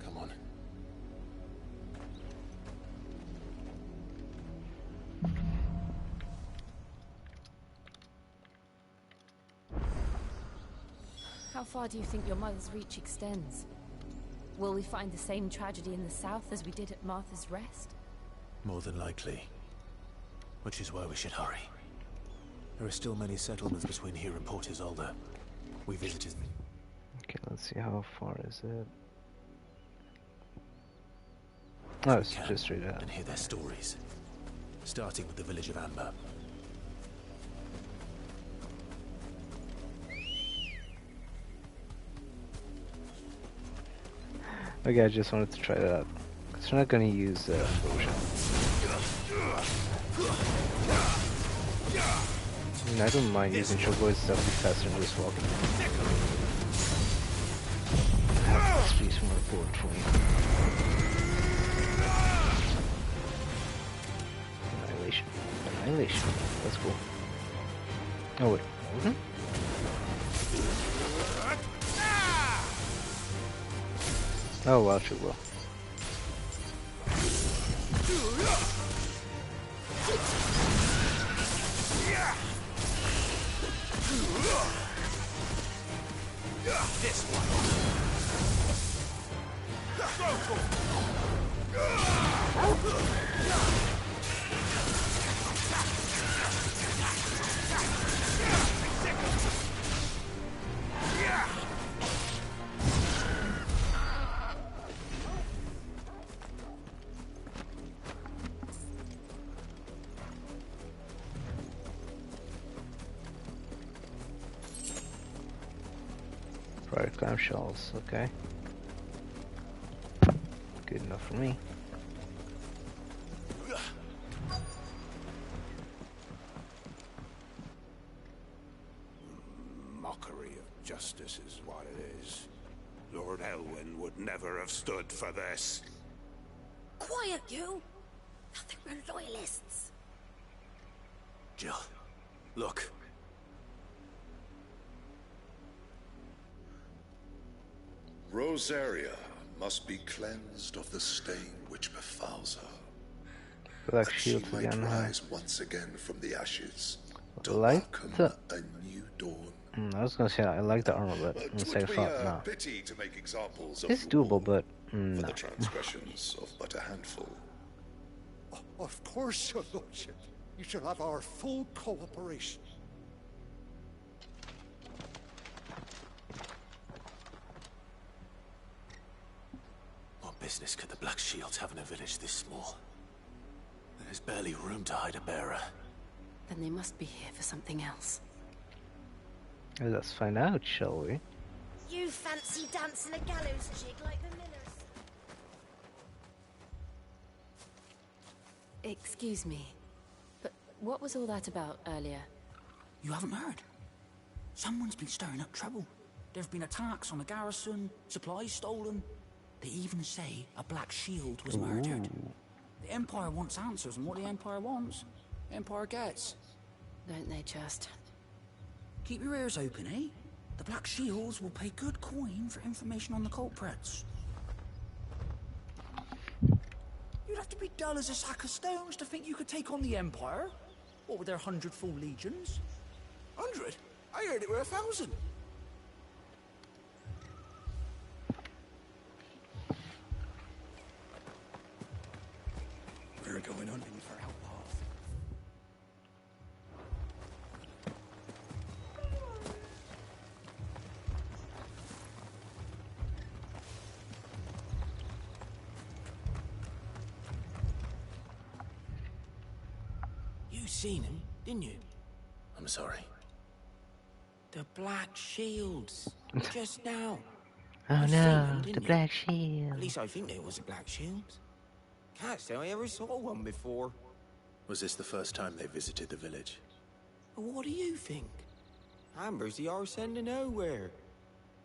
Come on. How far do you think your mother's reach extends? Will we find the same tragedy in the south as we did at Martha's Rest? More than likely. Which is why we should hurry. There are still many settlements between here and Port Isolde. We visited... Okay, let's see, how far is it? Oh, it's just straight out. And hear their stories. Starting with the village of Amber. Okay, I just wanted to try that out. Because we're not going to use potion. I mean, I don't mind using Shogoi's stuff to be faster than just walking. Space from a bullet for me. Annihilation. Annihilation. That's cool. Oh wait. Oh, well, she will. This one. Prior clamshells, okay. Good enough for me. Mockery of justice is what it is. Lord Elwyn would never have stood for this. Quiet, you! Nothing we're loyalists. Jill, look. Rosaria must be cleansed of the stain which befouls her. Black that shield she might again, rise once again from the ashes to like welcome the... a new dawn. I was gonna say I like the armor, but on the second thought, no. Pity to make examples It's of doable, but for no. the transgressions of but a handful. Of course, your lordship. You shall have our full cooperation. What business could the Black Shields have in a village this small? There's barely room to hide a bearer. Then they must be here for something else. Let's find out, shall we? You fancy dancing a gallows jig like the millers? Excuse me, but what was all that about earlier? You haven't heard? Someone's been stirring up trouble. There have been attacks on the garrison, supplies stolen. They even say a Black Shield was murdered. The Empire wants answers, and what the Empire wants, the Empire gets. Don't they just? Keep your ears open, eh? The Black Shields will pay good coin for information on the culprits. You'd have to be dull as a sack of stones to think you could take on the Empire. What with their 100 full legions? 100? I heard it were 1,000. We're going hunting for outlaws. You seen him, didn't you? I'm sorry. The Black Shields. Just now. Oh You seen no, them, the didn't you? Black Shield. At least I think there was a Black Shield. Can't say I ever saw one before. Was this the first time they visited the village? But what do you think? Amber's the arse end of nowhere.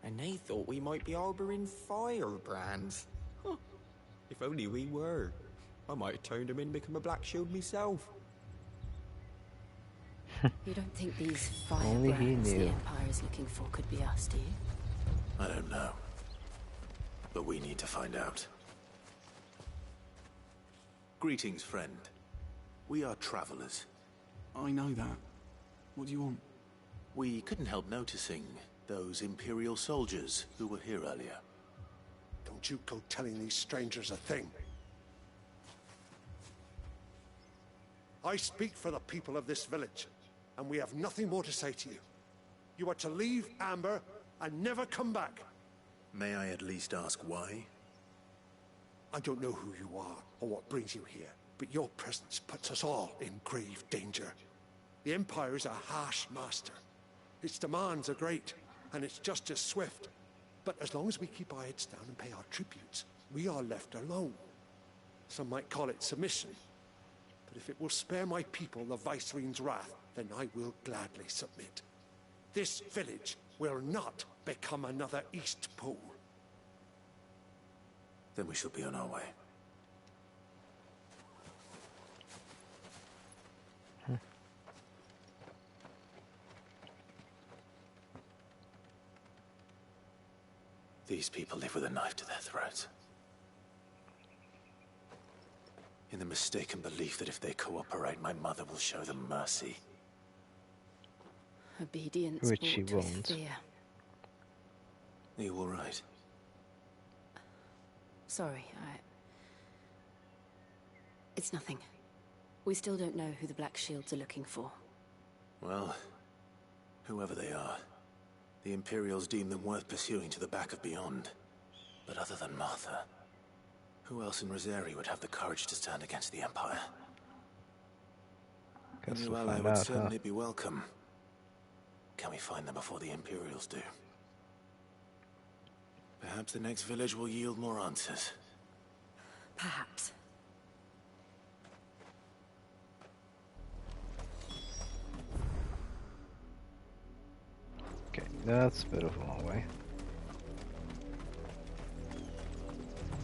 And they thought we might be harboring firebrands. Huh. If only we were. I might have turned them in and become a Black Shield myself. You don't think these Only he firebrands the knew. Empire is looking for could be us, do you? I don't know. But we need to find out. Greetings, friend. We are travelers. I know that. What do you want? We couldn't help noticing Those Imperial soldiers who were here earlier. Don't you go telling these strangers a thing. I speak for the people of this village, and we have nothing more to say to you. You are to leave Amber and never come back. May I at least ask why? I don't know who you are or what brings you here, but your presence puts us all in grave danger. The Empire is a harsh master. Its demands are great, and its justice swift. But as long as we keep our heads down and pay our tributes, we are left alone. Some might call it submission. But if it will spare my people the Viceroy's wrath, then I will gladly submit. This village will not become another Eastpool. Then we shall be on our way. These people live with a knife to their throats. In the mistaken belief that if they cooperate, my mother will show them mercy. Obedience Which she bought with won't. fear. Are you all right? Sorry, It's nothing. We still don't know who the Black Shields are looking for. Well, whoever they are, the Imperials deem them worth pursuing to the back of beyond. But other than Martha, who else in Rosari would have the courage to stand against the Empire? A Guess new we'll ally find would out, huh? certainly be welcome. Can we find them before the Imperials do? Perhaps the next village will yield more answers. Perhaps. Okay, that's a bit of a long way.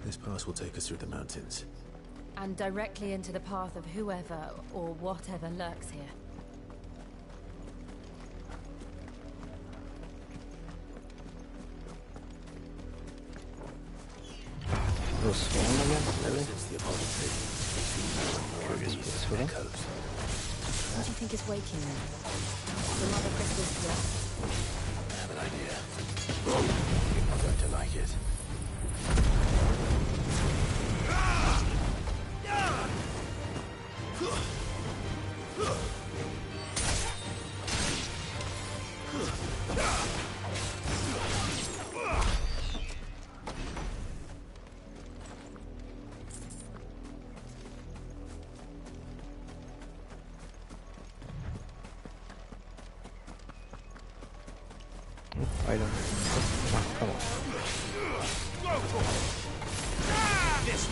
This pass will take us through the mountains. And directly into the path of whoever or whatever lurks here. Those swarm again? Really? Since the Apollo Curious place for them. What do you think is waking them? The Mother Crystal's breath? I have an idea. You're not going to like it. I don't. Oh, come on. This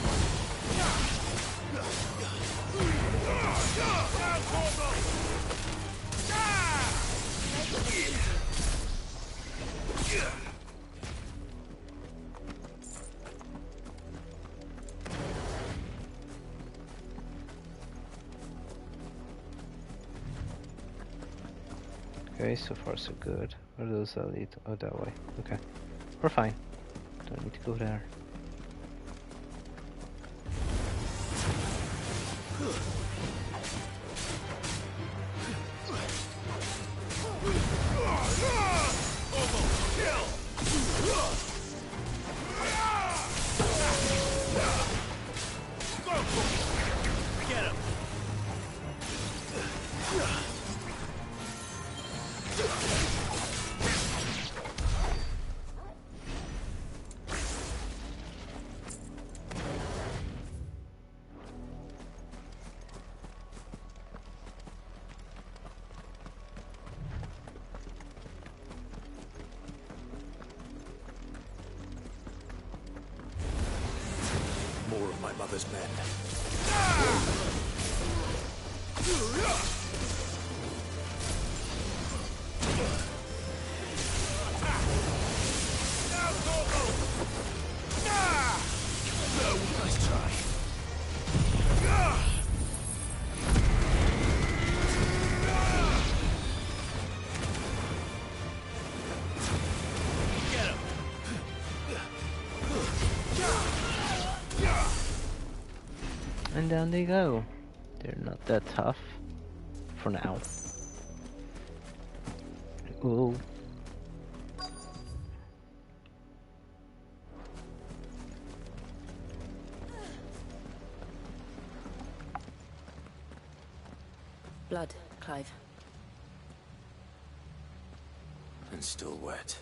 Okay, so far so good. Where does that lead? Oh, that way. Okay. We're fine. Don't need to go there. Get him! More of my mother's men. Nice try. Get him! And down they go. They're not that tough. For now. Ooh. blood, Clive. And still wet.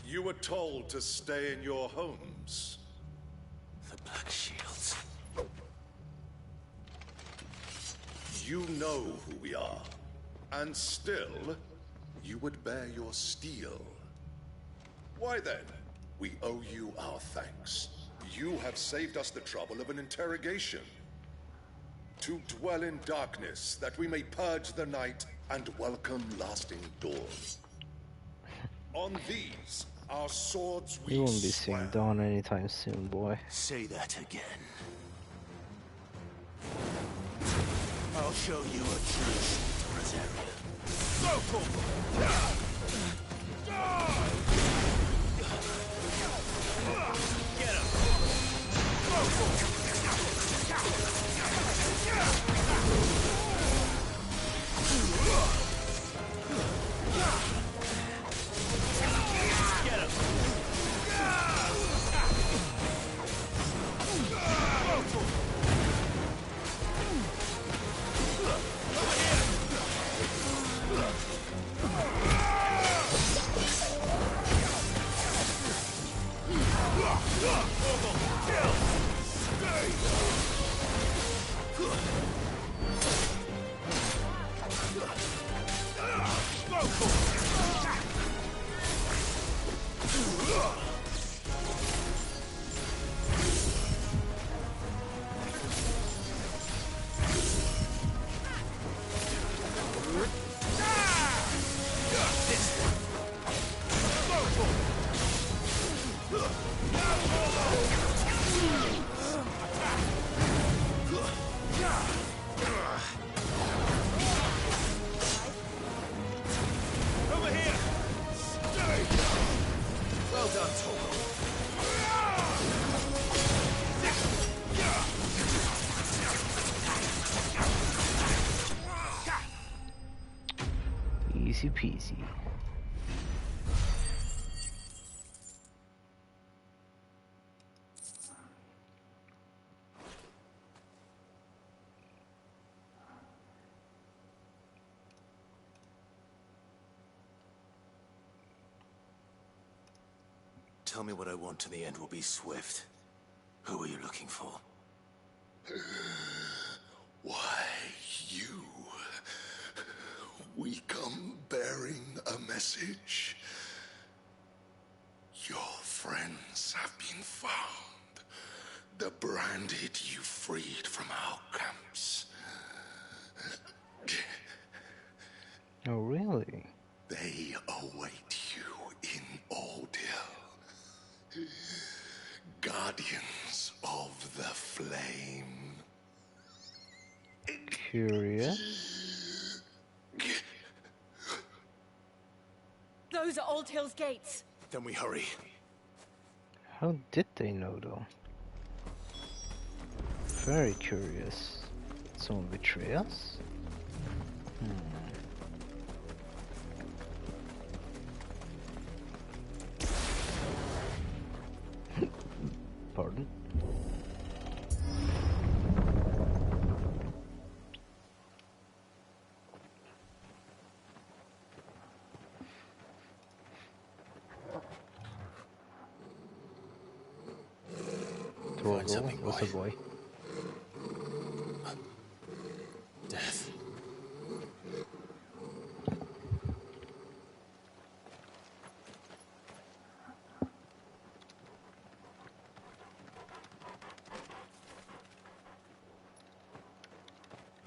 You were told to stay in your homes. The Black Shields. You know who we are. And still, you would bear your steel. Why then? We owe you our thanks. You have saved us the trouble of an interrogation. To dwell in darkness, that we may purge the night and welcome lasting dawn. On these, our swords we You won't be seeing dawn anytime soon, boy. Say that again. I'll show you a true Rosaria. Go for Get him! Go for Get him! Easy peasy. Tell me what I want and the end will be swift. Who are you looking for? Why, you. We come bearing a message. Your friends have been found. The branded you freed from our camps. Oh, really? They await you in Oldhill. Guardians of the Flame. Curious. Those are Old Hill's gates. Then we hurry. How did they know, though? Very curious. Did someone betray us? Pardon? What's a boy? Death.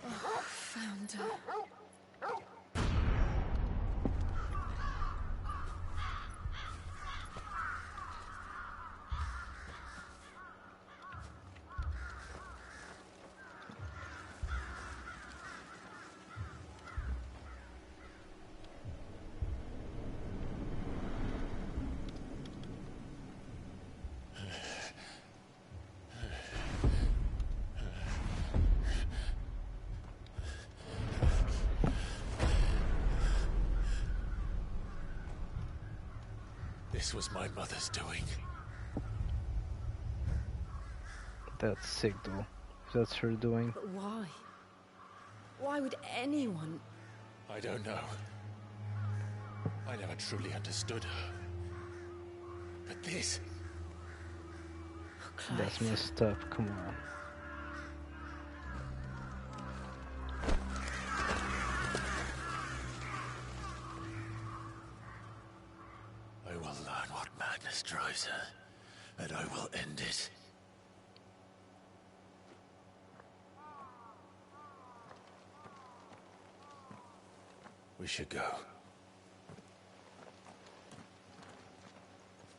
Oh, found her. This was my mother's doing. That's sick though. That's her doing. But why? Why would anyone? I don't know. I never truly understood her. But this... That's messed up, come on. I will learn what madness drives her, and I will end it. We should go.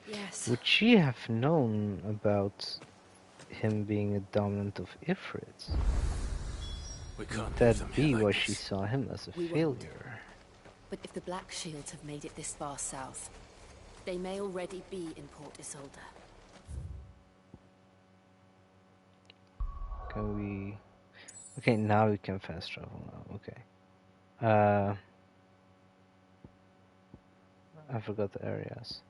Yes. Would she have known about him being a dominant of Ifrits? We can't Would that leave them be here like why this. she saw him as a We won't. failure? But if the Black Shields have made it this far south, they may already be in Port Isolde. Can we... Okay, now we can fast travel now, okay. I forgot the areas.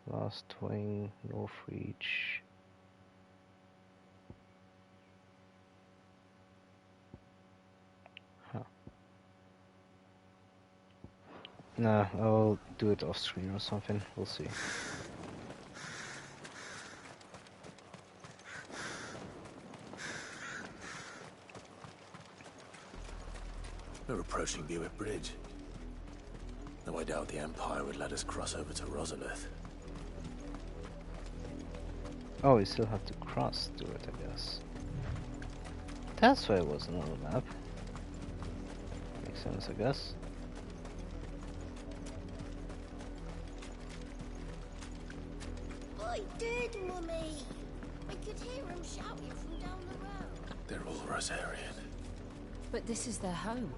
Last Wing, North Reach. Huh. Nah, I'll do it off screen or something. We'll see. We're approaching Buick Bridge. Though I doubt the Empire would let us cross over to Rosalith. Oh, we still have to cross through it, I guess. That's why it wasn't on the map. Makes sense, I guess. I did, Mummy. I could hear him shouting from down the road. They're all Rosarian. But this is their home.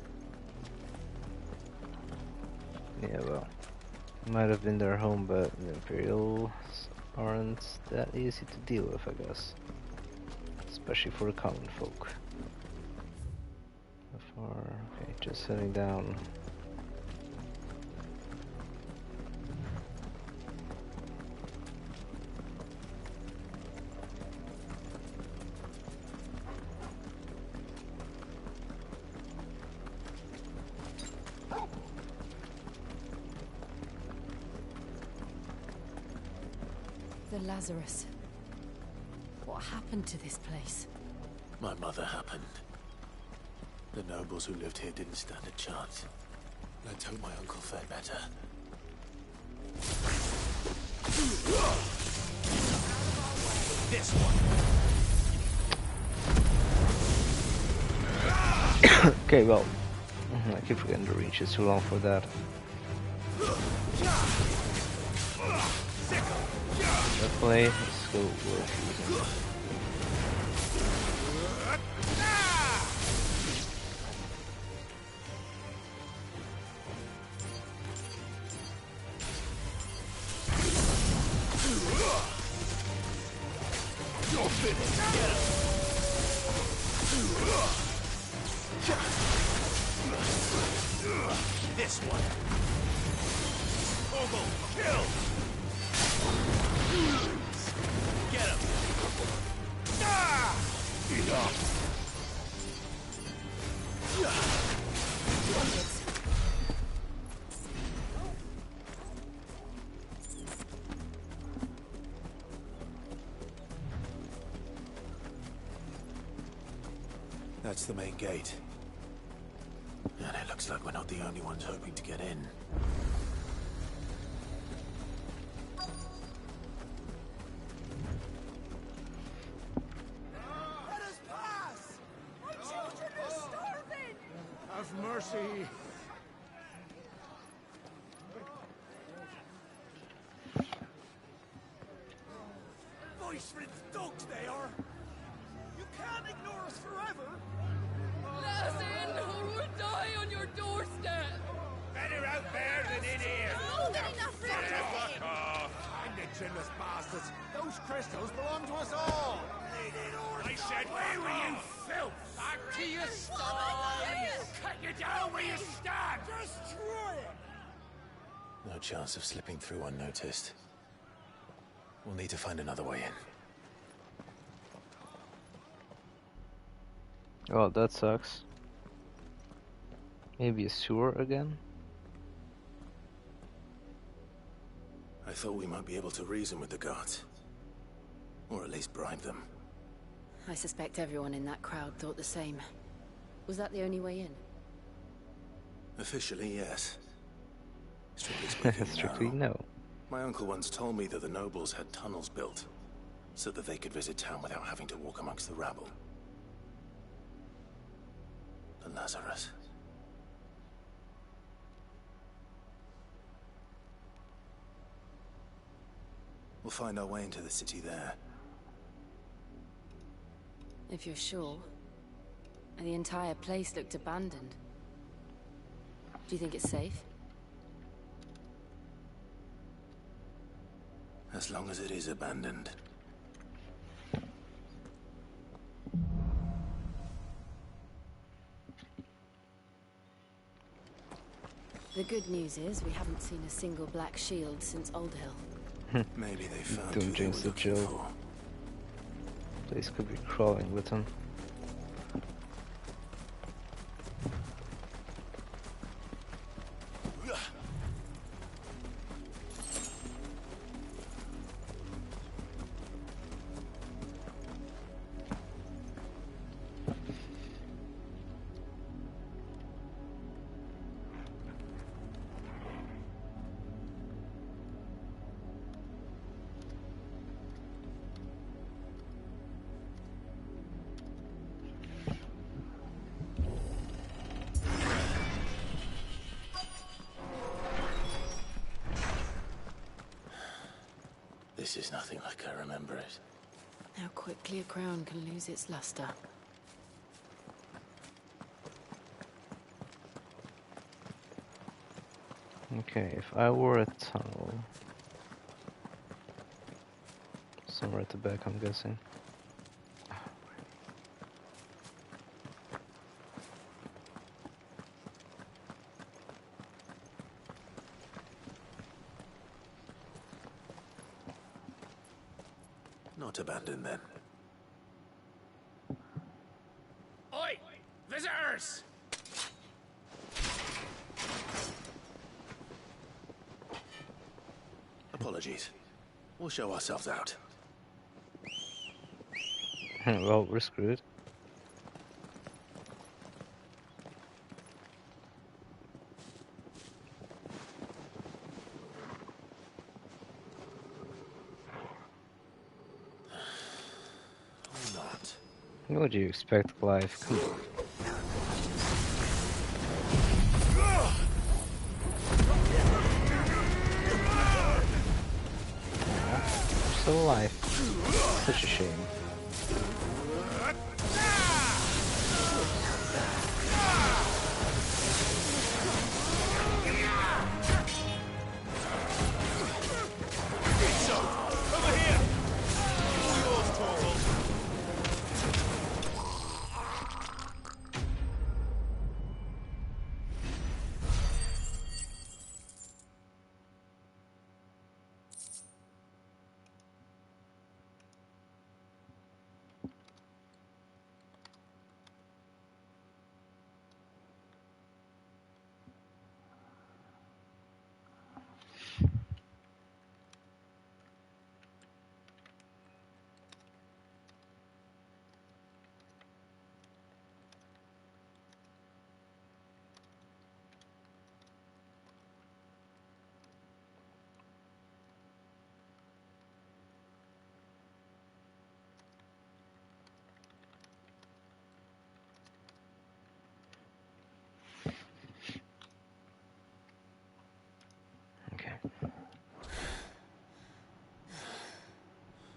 Yeah, well, might have been their home, but the Imperials aren't that easy to deal with, I guess. Especially for the common folk. So far, okay, just heading down. The Lazarus. What happened to this place? My mother happened. The nobles who lived here didn't stand a chance. Let's hope my uncle fared better. This one. Okay, well, I keep forgetting the reach, it's too long for that. Definitely, still worth using. You're finished. Get him. This one. Ogle, kill. Get him. Enough. That's the main gate. And it looks like we're not the only ones hoping to get in. Let us pass! My children are starving! Have mercy! Voice-ridden dogs they are! You can't ignore us forever! Let us in, or we'll die on your doorstep! Better out there than in here! Oh, get enough Fuck off! And the generous bastards! Those Those crystals belong to us all! I said, where you filth! Back to your sties! Cut you down where you stand! Destroy it! No chance of slipping through unnoticed. We'll need to find another way in. Oh, that sucks. Maybe a sewer again? I thought we might be able to reason with the guards. Or at least bribe them. I suspect everyone in that crowd thought the same. Was that the only way in? Officially, yes. Strictly speaking, Strictly no. My uncle once told me that the nobles had tunnels built, so that they could visit town without having to walk amongst the rabble. The Lazarus. We'll find our way into the city there. If you're sure. The entire place looked abandoned. Do you think it's safe? As long as it is abandoned. The good news is we haven't seen a single black shield since Old Hill. Maybe they found Don't who they jinx were the looking Jill. for. Place could be crawling with him. This is nothing like I remember it. How quickly a crown can lose its luster. Okay, if I were a tunnel... somewhere at the back, I'm guessing. Not abandoned then. Oi! Visitors! Apologies. We'll show ourselves out. Well, we're screwed. Not. What do you expect, Clive? Come on. You're still alive. Such a shame.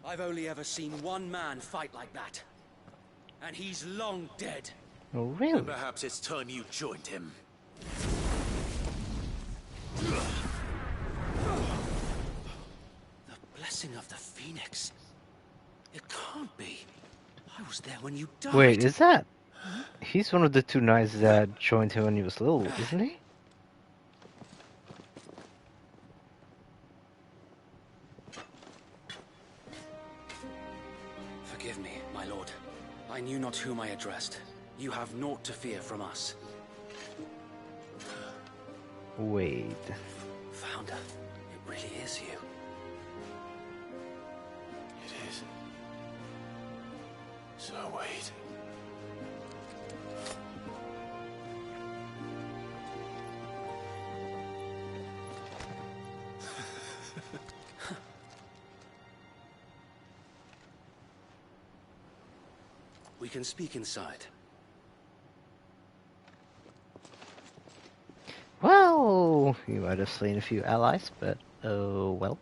I've only ever seen one man fight like that. And he's long dead. Oh, really? And perhaps it's time you joined him. The blessing of the Phoenix. It can't be. I was there when you died. Wait, is that? He's one of the two knights that joined him when he was little, isn't he? Forgive me, my lord. I knew not whom I addressed. You have naught to fear from us. Wait. Founder, it really is you. It is. So wait. We can speak inside. Well, you might have slain a few allies, but oh well.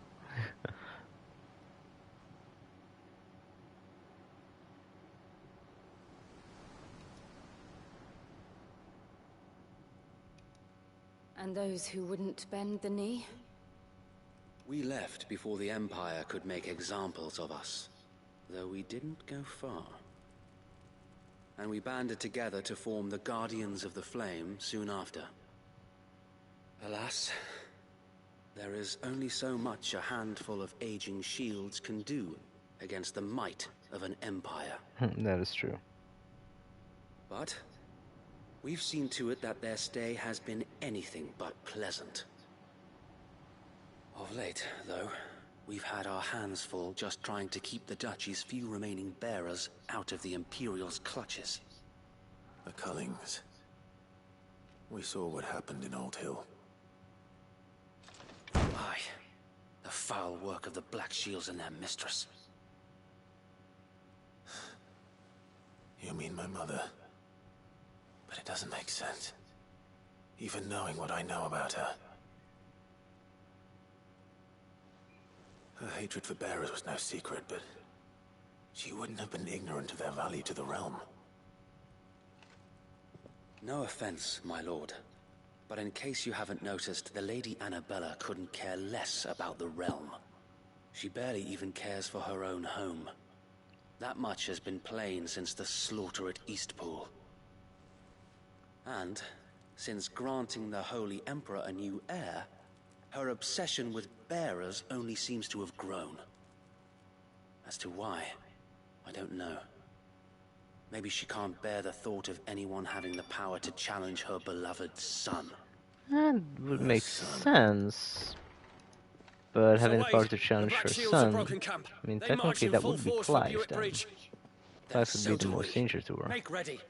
And those who wouldn't bend the knee? We left before the Empire could make examples of us, though we didn't go far. And we banded together to form the Guardians of the Flame soon after. Alas, there is only so much a handful of aging shields can do against the might of an empire. That is true. But we've seen to it that their stay has been anything but pleasant. Of late, though, we've had our hands full just trying to keep the Duchy's few remaining bearers out of the Imperial's clutches. The Cullings. We saw what happened in Old Hill. Aye. The foul work of the Black Shields and their mistress. You mean my mother? But it doesn't make sense. Even knowing what I know about her. Her hatred for bearers was no secret, but she wouldn't have been ignorant of their value to the realm. No offense, my lord, but in case you haven't noticed, the Lady Annabella couldn't care less about the realm. She barely even cares for her own home. That much has been plain since the slaughter at Eastpool. And, since granting the Holy Emperor a new heir, her obsession with bearers only seems to have grown. As to why, I don't know. Maybe she can't bear the thought of anyone having the power to challenge her beloved son. That would make sense. But having the power to challenge her son, I mean, technically that would be Clive then. Clive would be the most danger to her. Make ready.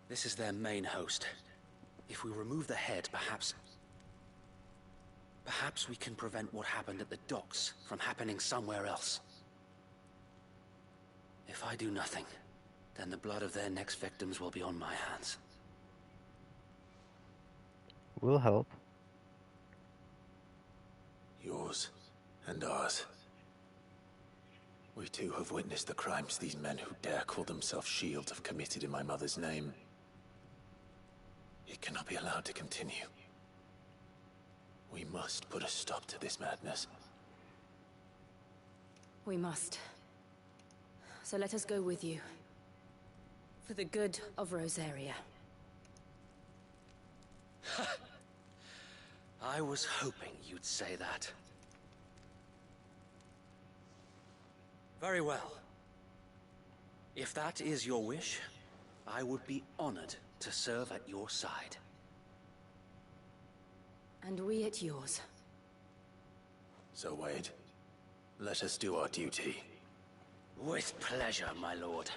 This is their main host. If we remove the head, perhaps we can prevent what happened at the docks from happening somewhere else. If I do nothing, then the blood of their next victims will be on my hands. Will help. Yours and ours. We too have witnessed the crimes these men who dare call themselves shields have committed in my mother's name. It cannot be allowed to continue. We must put a stop to this madness. We must. So let us go with you. For the good of Rosaria. I was hoping you'd say that. Very well. If that is your wish, I would be honored to serve at your side. And we at yours. So, Wade, let us do our duty. With pleasure, my lord.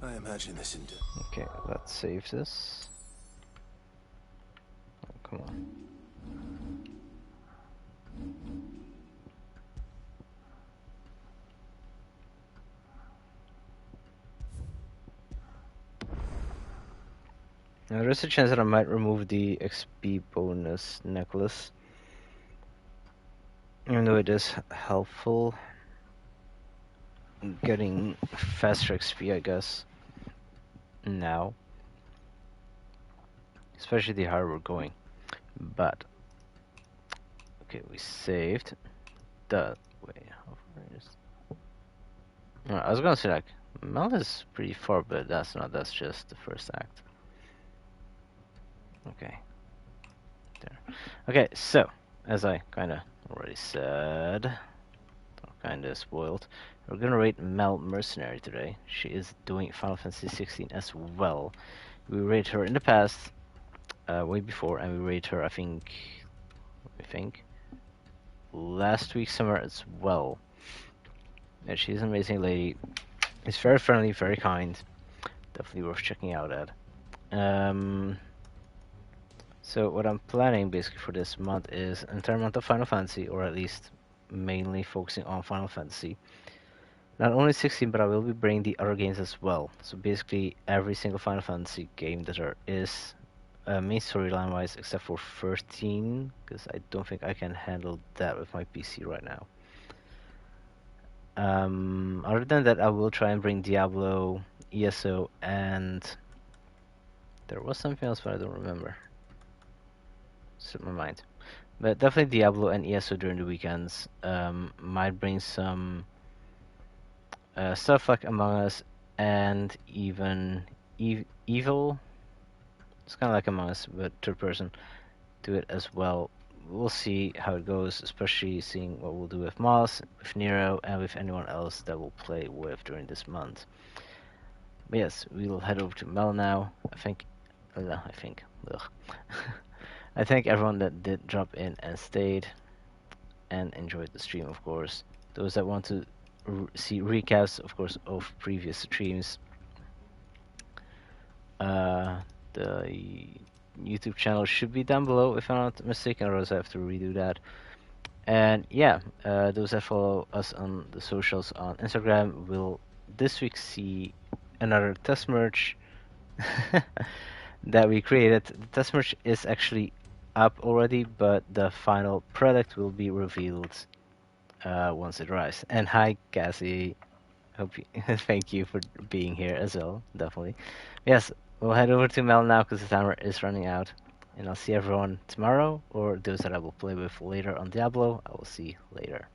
I imagine this into... Okay, let's save this. Oh, come on. Now, there is a chance that I might remove the XP bonus necklace. Even though it is helpful. getting faster XP, I guess. Now. Especially the higher we're going. But okay, we saved. That way. How far is? I was gonna say like Mel is pretty far, but that's not. That's just the first act. Okay. There. Okay, so as I kind of already said, kind of spoiled, we're gonna rate Mel Mercenary today. She is doing Final Fantasy 16 as well. We rated her in the past, way before, and we rated her, I think, last week summer as well. And she's an amazing lady. She's very friendly, very kind. Definitely worth checking out at. So what I'm planning basically for this month is an entire month of Final Fantasy, or at least mainly focusing on Final Fantasy. Not only 16, but I will be bringing the other games as well. So basically every single Final Fantasy game that there is, main storyline wise, except for 13, because I don't think I can handle that with my PC right now. Other than that, I will try and bring Diablo, ESO, and there was something else, but I don't remember. Slipped my mind. But definitely Diablo and ESO during the weekends. Might bring some stuff like Among Us and even Evil. It's kind of like Among Us, but third person. Do it as well. We'll see how it goes, especially seeing what we'll do with Moss, with Nero, and with anyone else that we'll play with during this month. But yes, we'll head over to Mel now. I thank everyone that did drop in and stayed and enjoyed the stream, of course. Those that want to see recaps, of course, of previous streams, the YouTube channel should be down below if I'm not mistaken, or else I have to redo that. And yeah, those that follow us on the socials on Instagram will this week see another test merch that we created. The test merch is actually up already, but the final product will be revealed once it arrives. And hi Cassie, hope you thank you for being here as well, definitely. Yes, we'll head over to Mel now because the timer is running out, and I'll see everyone tomorrow, or those that I will play with later on Diablo, I will see later.